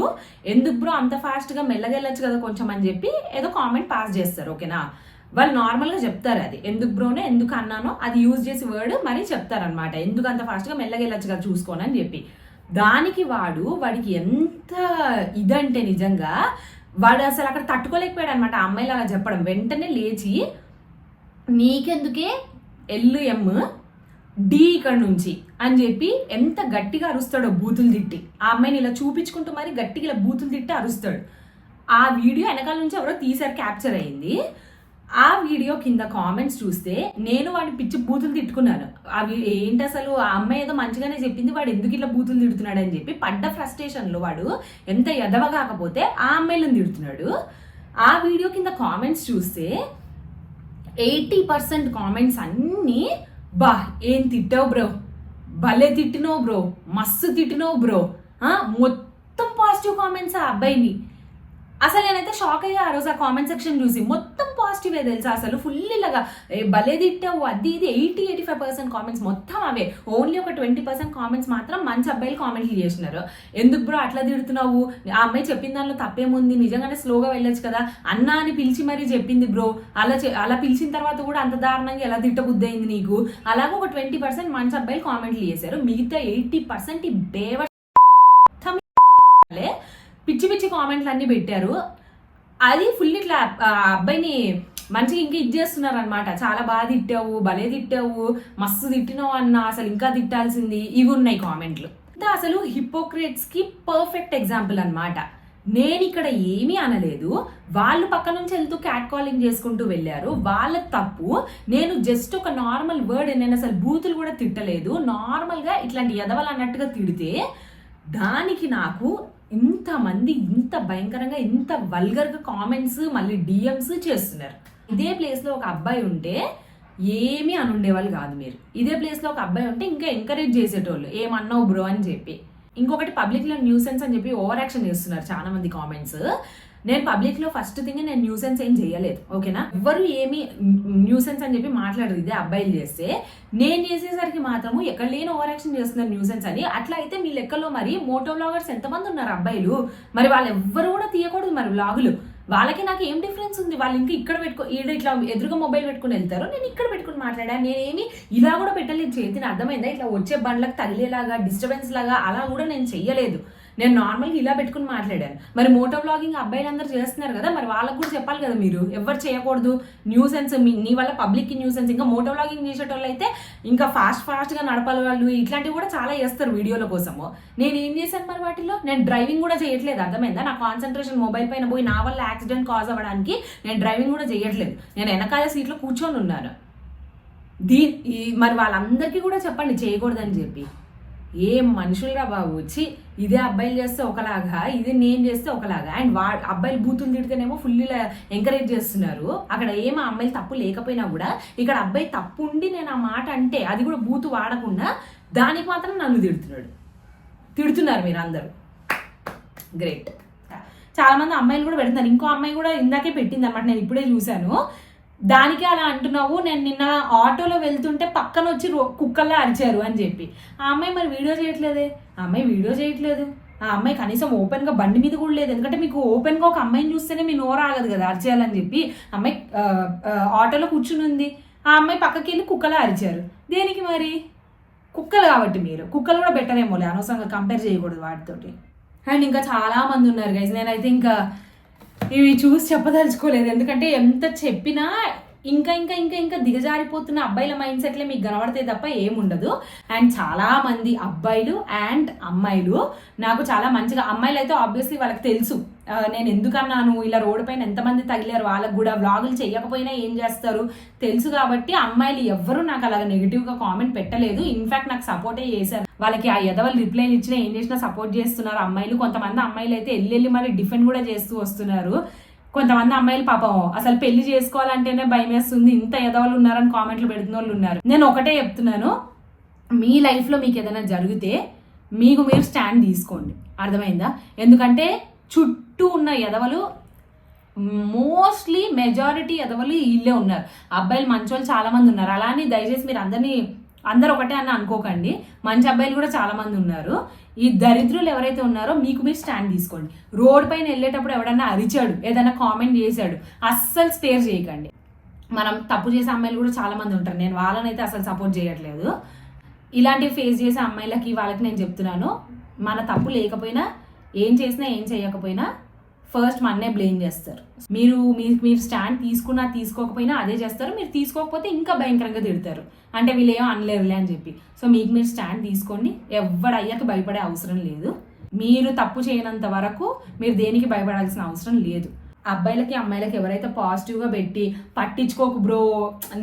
ఎందుకు బ్రో అంత ఫాస్ట్గా మెల్లగా వెళ్ళొచ్చు కదా కొంచెం అని చెప్పి ఏదో కామెంట్ పాస్ చేస్తారు. ఓకేనా, వాళ్ళు నార్మల్గా చెప్తారు, అది ఎందుకు బ్రోనే ఎందుకు అన్నానో అది యూజ్ చేసి వర్డ్ మరి చెప్తారనమాట. ఎందుకు అంత ఫాస్ట్గా మెల్లగా వెళ్ళొచ్చు కదా చూసుకోనని చెప్పి. దానికి వాడికి ఎంత ఇదంటే నిజంగా వాడు అసలు అక్కడ తట్టుకోలేకపోయాడు అనమాట ఆ అమ్మాయిలు అలా చెప్పడం. వెంటనే లేచి నీకెందుకే LM D ఇక్కడ నుంచి అని చెప్పి ఎంత గట్టిగా అరుస్తాడో బూతులు తిట్టి. ఆ అమ్మాయిని ఇలా చూపించుకుంటూ మరి గట్టిగా ఇలా బూతులు తిట్టి అరుస్తాడు. ఆ వీడియో వెనకాల నుంచి ఎవరో తీసారు, క్యాప్చర్ అయింది. ఆ వీడియో కింద కామెంట్స్ చూస్తే నేను వాడిని పిచ్చి బూతులు తిట్టుకున్నాను. అవి ఏంటి అసలు, ఆ అమ్మాయి ఏదో మంచిగానే చెప్పింది, వాడు ఎందుకు ఇట్లా బూతులు తిడుతున్నాడు అని చెప్పి పడ్డ ఫ్రస్ట్రేషన్లో వాడు ఎంత ఎదవ కాకపోతే ఆ అమ్మాయిలను తిడుతున్నాడు. ఆ వీడియో కింద కామెంట్స్ చూస్తే 80% కామెంట్స్ అన్నీ బా ఏం తిట్టావు బ్రో, భలే తిట్టినావు బ్రో, మస్తు తిట్టినావు బ్రో, మొత్తం పాజిటివ్ కామెంట్స్ ఆ అబ్బాయిని. అసలు నేనైతే షాక్ అయ్యా ఆ రోజు ఆ కామెంట్ సెక్షన్ చూసి. మొత్తం పాజిటివే తెలుసా, అసలు ఫుల్ ఇలాగా భలే తిట్టావు అది ఇది. 80-85% కామెంట్స్ మొత్తం అవే. ఓన్లీ ఒక 20% కామెంట్స్ మాత్రం మంచి అబ్బాయిలు కామెంట్లు చేసినారు. ఎందుకు బ్రో అట్లా తిడుతున్నావు, ఆ అమ్మాయి చెప్పిన దానిలో తప్పేముంది, నిజంగానే స్లోగా వెళ్ళొచ్చు కదా, అన్న అని పిలిచి మరీ చెప్పింది బ్రో, అలా పిలిచిన తర్వాత కూడా అంత దారుణంగా ఎలా తిట్టబుద్ధి అయింది నీకు. అలాగే ఒక 20% మంచి అబ్బాయిలు కామెంట్లు చేశారు. మిగతా 80% పిచ్చి పిచ్చి కామెంట్లు అన్ని పెట్టారు. అది ఫుల్ ఇట్లా అబ్బాయిని మంచిగా ఇంకా ఇది చేస్తున్నారు అనమాట. చాలా బాగా తిట్టావు, భలే తిట్టావు, మస్తు తిట్టినావు అన్న, అసలు ఇంకా తిట్టాల్సింది, ఇవి ఉన్నాయి కామెంట్లు. అసలు హిపోక్రేట్స్ కి పర్ఫెక్ట్ ఎగ్జాంపుల్ అనమాట. నేను ఇక్కడ ఏమీ అనలేదు, వాళ్ళు పక్క నుంచి వెళ్తూ క్యాట్ కాలింగ్ చేసుకుంటూ వెళ్ళారు, వాళ్ళ తప్పు. నేను జస్ట్ ఒక నార్మల్ వర్డ్, నేను అసలు బూతులు కూడా తిట్టలేదు, నార్మల్గా ఇట్లాంటి ఎదవలు అన్నట్టుగా తిడితే దానికి నాకు ఇంతమంది ఇంత భయంకరంగా ఇంత వల్గర్గా కామెంట్స్ మళ్ళీ DMs చేస్తున్నారు. ఇదే ప్లేస్లో ఒక అబ్బాయి ఉంటే ఏమీ అనుండేవాళ్ళు కాదు మీరు. ఇదే ప్లేస్లో ఒక అబ్బాయి ఉంటే ఇంకా ఎంకరేజ్ చేసేటోళ్ళు, ఏమన్నావు బ్రో అని చెప్పి. ఇంకొకటి పబ్లిక్లో న్యూసెన్స్ అని చెప్పి ఓవర్ యాక్షన్ చేస్తున్నారు చాలా మంది కామెంట్స్. నేను పబ్లిక్లో ఫస్ట్ థింగ్ నేను న్యూసెన్స్ ఏం చేయలేదు. ఓకేనా, ఎవరు ఏమి న్యూసెన్స్ అని చెప్పి మాట్లాడరు. ఇదే అబ్బాయిలు చేస్తే, నేను చేసేసరికి మాత్రము ఎక్కడ లేని ఓవర్ యాక్షన్ చేస్తున్నారు న్యూసెన్స్ అని. అట్లా అయితే మీ లెక్కలో మరి మోటో వ్లాగర్స్ ఎంతమంది ఉన్నారు అబ్బాయిలు, మరి వాళ్ళు ఎవ్వరు కూడా తీయకూడదు మరి వ్లాగులు. వాళ్ళకి నాకు ఏం డిఫరెన్స్ ఉంది, వాళ్ళు ఇంకా ఇక్కడ ఇట్లా ఎదురుగా మొబైల్ పెట్టుకుని వెళ్తారు, నేను ఇక్కడ పెట్టుకుని మాట్లాడా. నేనేమి ఇలా కూడా పెట్టలేదు చేతిని, అర్థమైందా? ఇట్లా వచ్చే బండ్లకు తగిలేలాగా డిస్టర్బెన్స్ లాగా అలా కూడా నేను చెయ్యలేదు. నేను నార్మల్గా ఇలా పెట్టుకుని మాట్లాడాను. మరి మోటో వ్లాగింగ్ అబ్బాయిలు అందరూ చేస్తున్నారు కదా, మరి వాళ్ళకు కూడా చెప్పాలి కదా, మీరు ఎవరు చేయకూడదు న్యూసెన్స్, నీ వల్ల పబ్లిక్కి న్యూసెన్స్. ఇంకా మోటో వ్లాగింగ్ చేసేటోళ్ళు అయితే ఇంకా ఫాస్ట్గా నడపాలి వాళ్ళు, ఇట్లాంటివి కూడా చాలా చేస్తారు వీడియోల కోసము. నేను ఏం చేశాను మరి వాటిలో, నేను డ్రైవింగ్ కూడా చేయట్లేదు, అర్థమైందా? నా కాన్సన్ట్రేషన్ మొబైల్ పైన పోయి నా వల్ల యాక్సిడెంట్ కాజ్ అవ్వడానికి నేను డ్రైవింగ్ కూడా చేయట్లేదు, నేను వెనకాల సీట్లో కూర్చొని ఉన్నాను. మరి వాళ్ళందరికీ కూడా చెప్పండి చేయకూడదని చెప్పి. ఏం మనుషులుగా బాబు వచ్చి, ఇదే అబ్బాయిలు చేస్తే ఒకలాగా, ఇది నేను చేస్తే ఒకలాగా. అండ్ అబ్బాయిలు బూతులు తిడితేనేమో ఫుల్ ఎంకరేజ్ చేస్తున్నారు. అక్కడ ఏమో అమ్మాయిలు తప్పు లేకపోయినా కూడా ఇక్కడ అబ్బాయి తప్పు ఉండి నేను ఆ మాట అంటే అది కూడా బూతు వాడకుండా దానికి మాత్రం నన్ను తిడుతున్నారు మీరు అందరూ. గ్రేట్. చాలా మంది అమ్మాయిలు కూడా పెడుతున్నారు. ఇంకో అమ్మాయి కూడా ఇందాకే పెట్టింది అనమాట, నేను ఇప్పుడే చూశాను. దానికి అలా అంటున్నావు, నేను నిన్న ఆటోలో వెళ్తుంటే పక్కన వచ్చి కుక్కల్లా అరిచారు అని చెప్పి. ఆ అమ్మాయి మరి వీడియో చేయట్లేదే, ఆ అమ్మాయి వీడియో చేయట్లేదు, ఆ అమ్మాయి కనీసం ఓపెన్గా బండి మీద కూడా లేదు. ఎందుకంటే మీకు ఓపెన్గా ఒక అమ్మాయిని చూస్తేనే మీ నోరు ఆగదు కదా అరిచేయాలని చెప్పి. అమ్మాయి ఆటోలో కూర్చుని ఉంది, ఆ అమ్మాయి పక్కకి వెళ్ళి కుక్కలా అరిచారు. దేనికి మరి? కుక్కలు కాబట్టి మీరు కుక్కలు కూడా బెటరేమోలే, అనవసరంగా కంపేర్ చేయకూడదు వాటితోటి. అండ్ ఇంకా చాలా మంది ఉన్నారు గైస్. నేనైతే ఇంకా ఇవి చూసి చెప్పదలుచుకోలేదు, ఎందుకంటే ఎంత చెప్పినా ఇంకా ఇంకా ఇంకా ఇంకా దిగజారిపోతున్న అబ్బాయిల మైండ్ సెట్లే మీకు కనబడితే తప్ప ఏముండదు. అండ్ చాలా మంది అబ్బాయిలు అండ్ అమ్మాయిలు నాకు చాలా మంచిగా, అమ్మాయిలు అయితే ఆబ్వియస్లీ వాళ్ళకి తెలుసు నేను ఎందుకన్నాను, ఇలా రోడ్డు పైన ఎంతమంది తగిలారు, వాళ్ళకు కూడా వ్లాగులు చేయకపోయినా ఏం చేస్తారు తెలుసు. కాబట్టి అమ్మాయిలు ఎవ్వరూ నాకు అలాగ నెగిటివ్గా కామెంట్ పెట్టలేదు, ఇన్ఫాక్ట్ నాకు సపోర్టే చేశారు. వాళ్ళకి ఆ ఎదవలు రిప్లైలు ఇచ్చినా ఏం చేసినా సపోర్ట్ చేస్తున్నారు అమ్మాయిలు. కొంతమంది అమ్మాయిలు అయితే వెళ్ళి మరి డిఫెండ్ కూడా చేస్తూ వస్తున్నారు. కొంతమంది అమ్మాయిలు పాపం అసలు పెళ్లి చేసుకోవాలంటేనే భయం వేస్తుంది, ఇంత ఎదవలు ఉన్నారని కామెంట్లు పెడుతున్న వాళ్ళు ఉన్నారు. నేను ఒకటే చెప్తున్నాను, మీ లైఫ్లో మీకు ఏదైనా జరిగితే మీకు మీరు స్టాండ్ తీసుకోండి, అర్థమైందా? ఎందుకంటే చుట్టూ ఉన్న ఎదవలు మోస్ట్లీ మెజారిటీ ఎదవలు ఇల్లే ఉన్నారు. అబ్బాయిలు మంచోళ్ళు చాలా మంది ఉన్నారు. అలానే దయచేసి మీరు అందరూ ఒకటే అని అనుకోకండి, మంచి అబ్బాయిలు కూడా చాలా మంది ఉన్నారు. ఈ దరిద్రులు ఎవరైతే ఉన్నారో మీకు మీరు స్టాండ్ తీసుకోండి. రోడ్ పైన వెళ్ళేటప్పుడు ఎవడన్నా అరిచాడు, ఏదైనా కామెంట్ చేశాడు, అస్సలు స్పేర్ చేయకండి. మనం తప్పు చేసే అమ్మాయిలు కూడా చాలా మంది ఉంటారు, నేను వాళ్ళనైతే అసలు సపోర్ట్ చేయట్లేదు. ఇలాంటివి ఫేస్ చేసే అమ్మాయిలకి వాళ్ళకి నేను చెప్తున్నాను, మన తప్పు లేకపోయినా ఏం చేసినా ఏం చేయకపోయినా ఫస్ట్ మన్నే బ్లేమ్ చేస్తారు. మీరు స్టాండ్ తీసుకున్నా తీసుకోకపోయినా అదే చేస్తారు. మీరు తీసుకోకపోతే ఇంకా భయంకరంగా తిడతారు, అంటే వీళ్ళు ఏమో అనలేరులే అని చెప్పి. సో మీకు మీరు స్టాండ్ తీసుకోండి, ఎవడయ్యాక భయపడే అవసరం లేదు. మీరు తప్పు చేయనంత వరకు మీరు దేనికి భయపడాల్సిన అవసరం లేదు. అబ్బాయిలకి అమ్మాయిలకి ఎవరైతే పాజిటివ్గా పెట్టి పట్టించుకోకు బ్రో,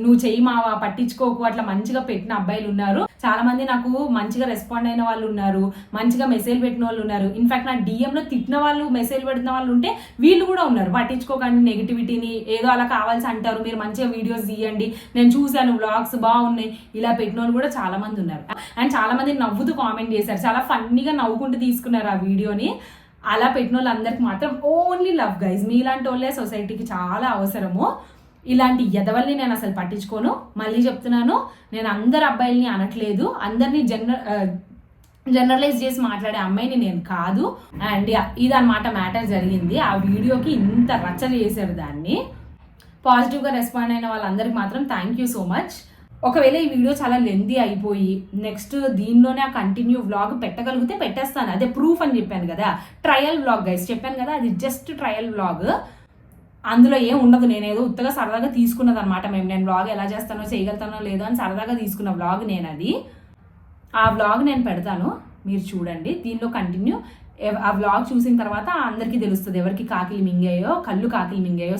నువ్వు చెయ్యి మావా, పట్టించుకోకు, అట్లా మంచిగా పెట్టిన అబ్బాయిలు ఉన్నారు. చాలా మంది నాకు మంచిగా రెస్పాండ్ అయిన వాళ్ళు ఉన్నారు, మంచిగా మెసేజ్ పెట్టిన వాళ్ళు ఉన్నారు. ఇన్ఫాక్ట్ నా డిఎంలో తిట్టిన వాళ్ళు, మెసేజ్ పెడుతున్న వాళ్ళు ఉంటే వీళ్ళు కూడా ఉన్నారు. పట్టించుకోకండి నెగిటివిటీని, ఏదో అలా కావాల్సి అంటారు, మీరు మంచిగా వీడియోస్ తీయండి, నేను చూశాను వ్లాగ్స్ బాగున్నాయి, ఇలా పెట్టిన వాళ్ళు కూడా చాలా మంది ఉన్నారు. అండ్ చాలా మంది నవ్వుతూ కామెంట్ చేశారు, చాలా ఫన్నీగా నవ్వుకుంటూ తీసుకున్నారు ఆ వీడియోని. అలా పెట్టిన వాళ్ళందరికి మాత్రం ఓన్లీ లవ్ గైజ్, మీలాంటి వాళ్ళే సొసైటీకి చాలా అవసరము. ఇలాంటి ఎదవల్ని నేను అసలు పట్టించుకోను. మళ్ళీ చెప్తున్నాను, నేను అందరు అబ్బాయిల్ని అనట్లేదు, అందరినీ జనరలైజ్ చేసి మాట్లాడే అమ్మాయిని నేను కాదు. అండ్ ఇదన్నమాట మ్యాటర్ జరిగింది. ఆ వీడియోకి ఇంత రచ్చ చేశారు దాన్ని. పాజిటివ్గా రెస్పాండ్ అయిన వాళ్ళందరికీ మాత్రం థ్యాంక్ యూ సో మచ్. ఒకవేళ ఈ వీడియో చాలా లెంతీ అయిపోయి నెక్స్ట్ దీనిలోనే ఆ కంటిన్యూ వ్లాగ్ పెట్టగలిగితే పెట్టేస్తాను, అదే ప్రూఫ్ అని చెప్పాను కదా. ట్రయల్ వ్లాగ్ గైస్ చెప్పాను కదా, అది జస్ట్ ట్రయల్ వ్లాగ్, అందులో ఏం ఉండదు. నేనేదో ఉత్తగా సరదాగా తీసుకున్నది అనమాట. నేను వ్లాగ్ ఎలా చేస్తానో చేయగలుగుతానో లేదో అని సరదాగా తీసుకున్న వ్లాగ్ నేను అది. ఆ వ్లాగ్ నేను పెడతాను, మీరు చూడండి. దీనిలో కంటిన్యూ ఆ వ్లాగ్ చూసిన తర్వాత అందరికీ తెలుస్తుంది ఎవరికి కాకిలి మింగాయో, కళ్ళు కాకిలి మింగాయో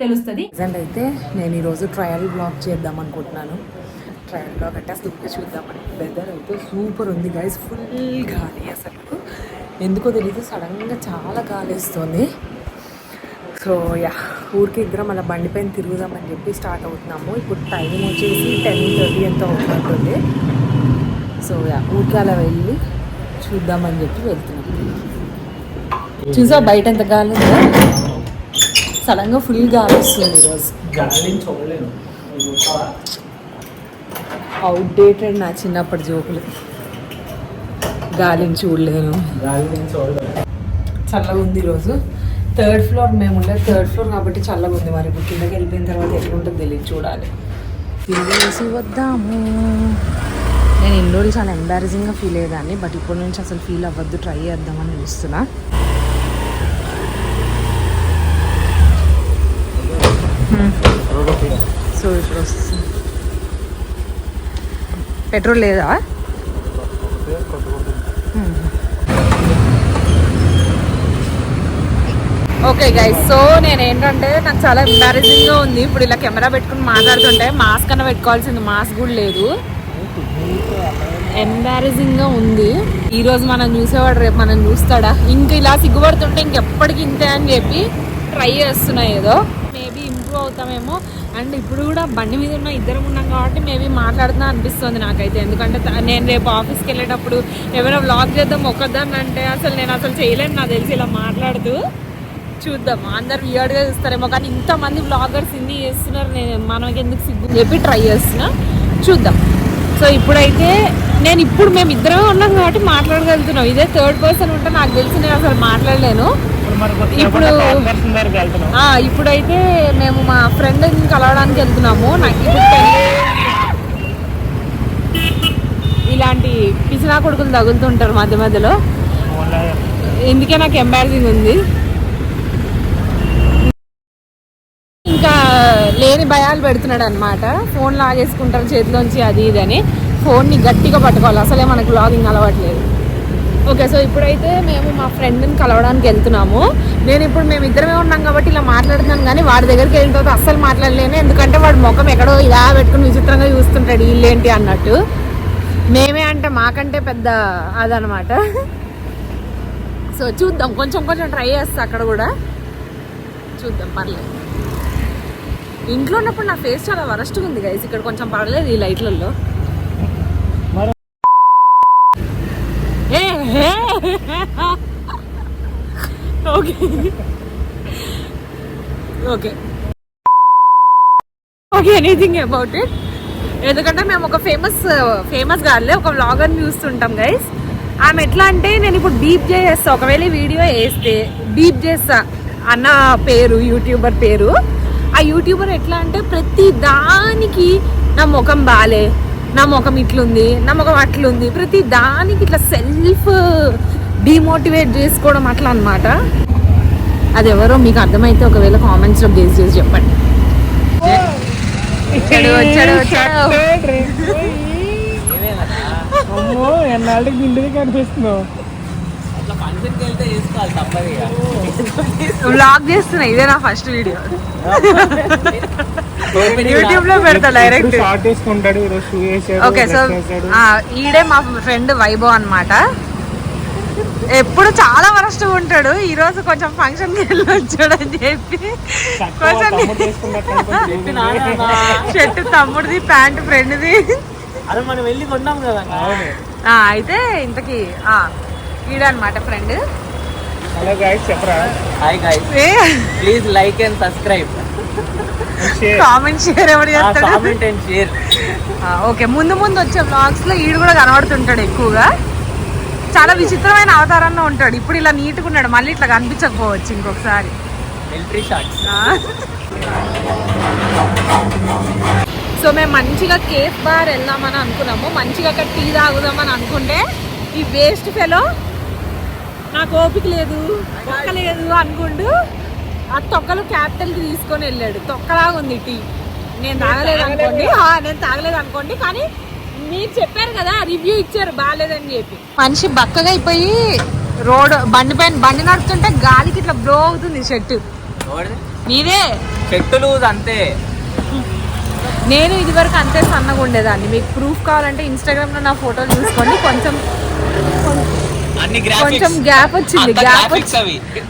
తెలుస్తుంది. ప్రజెంట్ అయితే నేను ఈరోజు ట్రయల్ బ్లాగ్ చేద్దాం అనుకుంటున్నాను. ట్రయల్ బ్లాగ్ అంటే అసలు చూద్దామని. వెదర్ అయితే సూపర్ ఉంది గైస్, ఫుల్ గాలి, అసలు ఎందుకో తెలియదు సడన్గా చాలా గాలి వేస్తుంది. సో ఊరికి ఇద్దరం అలా బండి పైన తిరుగుదామని చెప్పి స్టార్ట్ అవుతున్నాము. ఇప్పుడు టైం వచ్చేసి 10:30 ఎంత అవుతుంది. సో ఊరికి అలా వెళ్ళి చూద్దామని చెప్పి వెళ్తున్నాం. చూసా బయట ఎంత గాలి ఉందో, సడన్గా ఫుల్ గాలి వస్తుంది ఈరోజు. అవుట్డేటెడ్ నా చిన్నప్పటి జోకులు. గాలిని చూడలేను. చల్లగా ఉంది ఈరోజు. 3rd ఫ్లోర్ మేము ఉండేది 3rd ఫ్లోర్ కాబట్టి చల్లగా ఉంది. మరి ఇప్పుడు కిందకి వెళ్ళిపోయిన తర్వాత ఎట్లుంటుందో తెలియదు, చూడాలి. తిరిగేసి వద్దాము. నేను ఇన్ని రోజులు చాలా ఎంబారసింగ్గా ఫీల్ అయ్యేదాన్ని, బట్ ఇప్పటి నుంచి అసలు ఫీల్ అవ్వద్దు, ట్రై చేద్దామని చూస్తున్నా. సో ఇప్పుడు వస్తుంది. పెట్రోల్ లేదా? ఓకే గైస్, సో నేను ఏంటంటే నాకు చాలా ఎంబారసింగ్గా ఉంది ఇప్పుడు ఇలా కెమెరా పెట్టుకుని మాట్లాడుతుంటే. మాస్క్ అన్న పెట్టుకోవాల్సింది, మాస్క్ కూడా లేదు. ఎంబారసింగ్గా ఉంది. ఈరోజు మనం చూసేవాడు రేపు మనం చూస్తాడా? ఇంకా ఇలా సిగ్గుపడుతుంటే ఇంకెప్పటికి ఇంతే అని చెప్పి ట్రై చేస్తున్నా. ఏదో మేబీ ఇంప్రూవ్ అవుతామేమో. అండ్ ఇప్పుడు కూడా బండి మీద ఉన్న ఇద్దరం ఉన్నాం కాబట్టి మేబీ మాట్లాడుతున్నా అనిపిస్తుంది నాకైతే. ఎందుకంటే నేను రేపు ఆఫీస్కి వెళ్ళేటప్పుడు ఏమైనా వ్లాగ్ చేద్దాం ఒక్కదాన్ని అంటే నేను అసలు చేయలేను, నాకు తెలిసి ఇలా మాట్లాడుతూ. చూద్దాం, అందరు వియర్డ్గా చూస్తారేమో, కానీ ఇంతమంది వ్లాగర్స్ ఇన్ని చేస్తున్నారు, మనకి ఎందుకు సిగ్గు చెప్పి ట్రై చేస్తున్నా. చూద్దాం. సో ఇప్పుడైతే మేము ఇద్దరమే ఉన్నాం కాబట్టి మాట్లాడగలుగుతున్నాం. ఇదే 3rd పర్సన్ ఉంటే నాకు తెలిసి నేను అసలు మాట్లాడలేను. ఇప్పుడైతే మేము మా ఫ్రెండ్ని కలవడానికి వెళ్తున్నాము. నాకు ఇప్పుడు ఇలాంటి పిసినా కొడుకులు తగులుతుంటారు మధ్య మధ్యలో, ఎందుకే నాకు ఎంబారసింగ్ ఉంది. లేని భయాలు పెడుతున్నాడు అనమాట. ఫోన్ లాగేసుకుంటారు చేతిలోంచి అది ఇది అని. ఫోన్ని గట్టిగా పట్టుకోవాలి, అసలే మనకు వ్లాగింగ్ అలవాట్లేదు. ఓకే, సో ఇప్పుడైతే మేము మా ఫ్రెండ్ని కలవడానికి వెళ్తున్నాము. మేము ఇద్దరమే ఉన్నాం కాబట్టి ఇలా మాట్లాడుతున్నాను, కానీ వాడి దగ్గరికి వెళ్ళిన తర్వాత అస్సలు మాట్లాడలేను. ఎందుకంటే వాడు ముఖం ఎక్కడో ఇలా పెట్టుకుని విచిత్రంగా చూస్తుంటాడు, వీళ్ళేంటి అన్నట్టు. మేమే అంటే మాకంటే పెద్ద అదనమాట. సో చూద్దాం, కొంచెం ట్రై చేస్తా అక్కడ కూడా చూద్దాం, పర్లేదు. ఇంట్లో ఉన్నప్పుడు నా ఫేస్ చాలా వరస్ట్గా ఉంది గైస్, ఇక్కడ కొంచెం పడలేదు ఈ లైట్లలో. Okay okay okay, anything about it. ఎందుకంటే మేము ఒక ఫేమస్ గార్లే ఒక వ్లాగర్ని చూస్తుంటాం గైస్. ఆమె ఎట్లా అంటే, నేను ఇప్పుడు బీప్ చేసేస్తా, ఒకవేళ వీడియో వేస్తే బీప్ చేస్తా అన్న పేరు, యూట్యూబర్ పేరు. ఆ యూట్యూబర్ ఎట్లా అంటే ప్రతి దానికి నా ముఖం బాలే, నా ముఖం ఇట్లుంది, నా ముఖం అట్లుంది, ప్రతి దానికి ఇట్లా సెల్ఫ్ డిమోటివేట్ చేసుకోవడం అట్లా అనమాట. అది ఎవరో మీకు అర్థమైతే ఒకవేళ కామెంట్స్లో గెస్ చేసి చెప్పండి. వచ్చాడు ఎన్నాళ్ళకి ఇంటికి కనిపిస్తున్నావు. వ్లాగ్ చేస్తున్నా, ఇదే నా ఫస్ట్ వీడియో. యూట్యూబ్ లో పెడతా డైరెక్ట్. ఓకే, సో ఈడే మా ఫ్రెండ్ వైభవ్ అన్నమాట. ఎప్పుడు చాలా వరస్ట్ ఉంటాడు. ఈ రోజు కొంచెం ఫంక్షన్ కి వెళ్ళి వచ్చాడు అని చెప్పి కొంచెం షర్ట్ తమ్ముడిది, ప్యాంట్ ఫ్రెండ్ది. అదే మనం వెళ్ళి కొన్నాం కదా. అయితే ఇంతకి ఈడనమాట ఫ్రెండ్. హలో గైస్, చెప్పరా. Hi guys, please like and subscribe, comment share ఎవరు చేస్తాడు. Comment and share. ఓకే, ముందు వచ్చే వ్లాగ్స్ లో ఈడు కూడా కనబడుతుంటాడు ఎక్కువగా. చాలా విచిత్రమైన అవతారంలో ఉంటాడు. ఇప్పుడు ఇలా నీట్గా ఉన్నాడు, మళ్ళీ ఇట్లా కనిపించకపోవచ్చు ఇంకొకసారి. Military shots. సో మేము మంచిగా కేఫ్ బార్ వెళ్దామని అనుకున్నాము, మంచిగా అక్కడ టీ తాగుదామని అనుకుంటే ఈ వేస్ట్ ఫెలో నాకు ఓపిక లేదు, తొక్క లేదు అనుకుంటూ ఆ తొక్కలు క్యాపిటల్కి తీసుకొని వెళ్ళాడు. తొక్కలాగా ఉంది టీ. నేను తాగలేదు అనుకోండి, కానీ మీరు చెప్పారు కదా, రివ్యూ ఇచ్చారు బాగాలేదని చెప్పి. మనిషి బక్కగా అయిపోయి బండి నడుపుతుంటే గాలికి ఇట్లా బ్లో అవుతుంది షర్టు. నీదే చెట్టులు అంతే. నేను ఇది వరకు అంతే సన్నగా ఉండేదాన్ని. మీకు ప్రూఫ్ కావాలంటే ఇన్స్టాగ్రామ్ లో నా ఫోటోలు చూసుకోండి. కొంచెం గ్యాప్ వచ్చింది,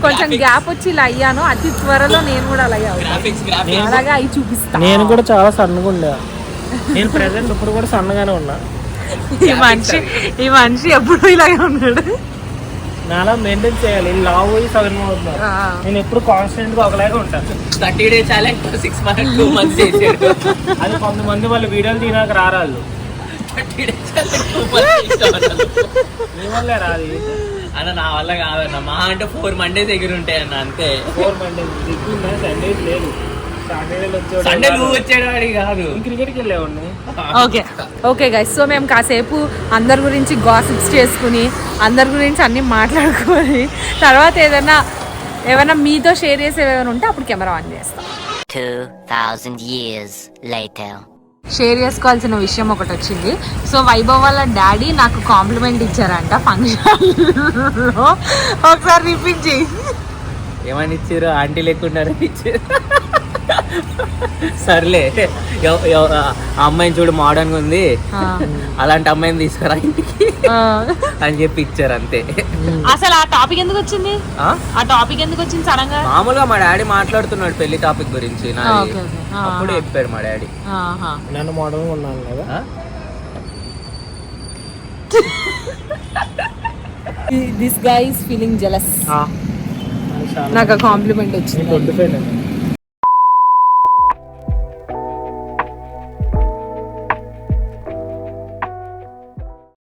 కొంచెం గ్యాప్ వచ్చి ఇలా అయ్యాను. అతి త్వరలో నేను కూడా అలాగే అవుతాను. అలాగే అవి చూపిస్తాను. నేను కూడా చాలా సన్నగా ఉండే. నేను ప్రెసెంట్ ఇప్పుడు కూడా సన్నగానే ఉన్నా. ఈ మనిషి ఎప్పుడు ఇలాగే ఉన్నాడు. నాలా మెయింటైన్ చేయాలి. లావు పోయి సగం అవుతున్నారు. నేను ఎప్పుడు కాన్స్టెంట్ గా ఒకలాగా ఉంటాను. 30 days ఛాలెంజ్ 6 months 2 months చేసాడు. అది కొంతమంది వాళ్ళు వీడియోలు తీరాక రారాళ్ళు. 30 days ఛాలెంజ్ 2 months నీ వల్లే రాదు అన్న. నా వల్ల కాదన్న. మా అంటే 4 Mondays ఎగిరి ఉంటాయి అన్న, అంతే. 4 Mondays సండేస్ లేదు. సండే నువ్వు వచ్చేవాడి కాదు, క్రికెట్కి వెళ్ళేవాడిని. ఓకే గైస్, సో మేము కాసేపు అందరి గురించి గాసిప్స్ చేసుకుని, అందరి గురించి అన్ని మాట్లాడుకొని, తర్వాత ఏమైనా మీతో షేర్ చేసేవి ఏమైనా ఉంటే అప్పుడు కెమెరా ఆన్ చేస్తాం. 2000 years later. షేర్ చేసుకోవాల్సిన విషయం ఒకటి వచ్చింది. సో వైభవ్ వాళ్ళ డాడీ నాకు కాంప్లిమెంట్ ఇచ్చారంట ఫంక్షన్లో. ఒకసారి రిపీట్ చేయి. ఏమని ఇచ్చారు? ఆంటీ లేకున్నారని ఇచ్చారు. సర్లే, ఆ అమ్మాయిని చూడు మోడర్న్ గా ఉంది, అలాంటి అమ్మాయిని తీసుకురా ఇంటికి అని చెప్పి ఇచ్చారు, అంతే. అసలు ఆ టాపిక్ ఎందుకు వచ్చింది? సడన్ గా మామూలుగా మా డాడీ మాట్లాడుతున్నాడు పెళ్లి టాపిక్ గురించి, అప్పుడు చెప్పాడు మా డాడీ. నన్ను మోడర్న్ ఉన్నాను కదా. This guy is feeling jealous. నాకు కాంప్లిమెంట్ వచ్చింది.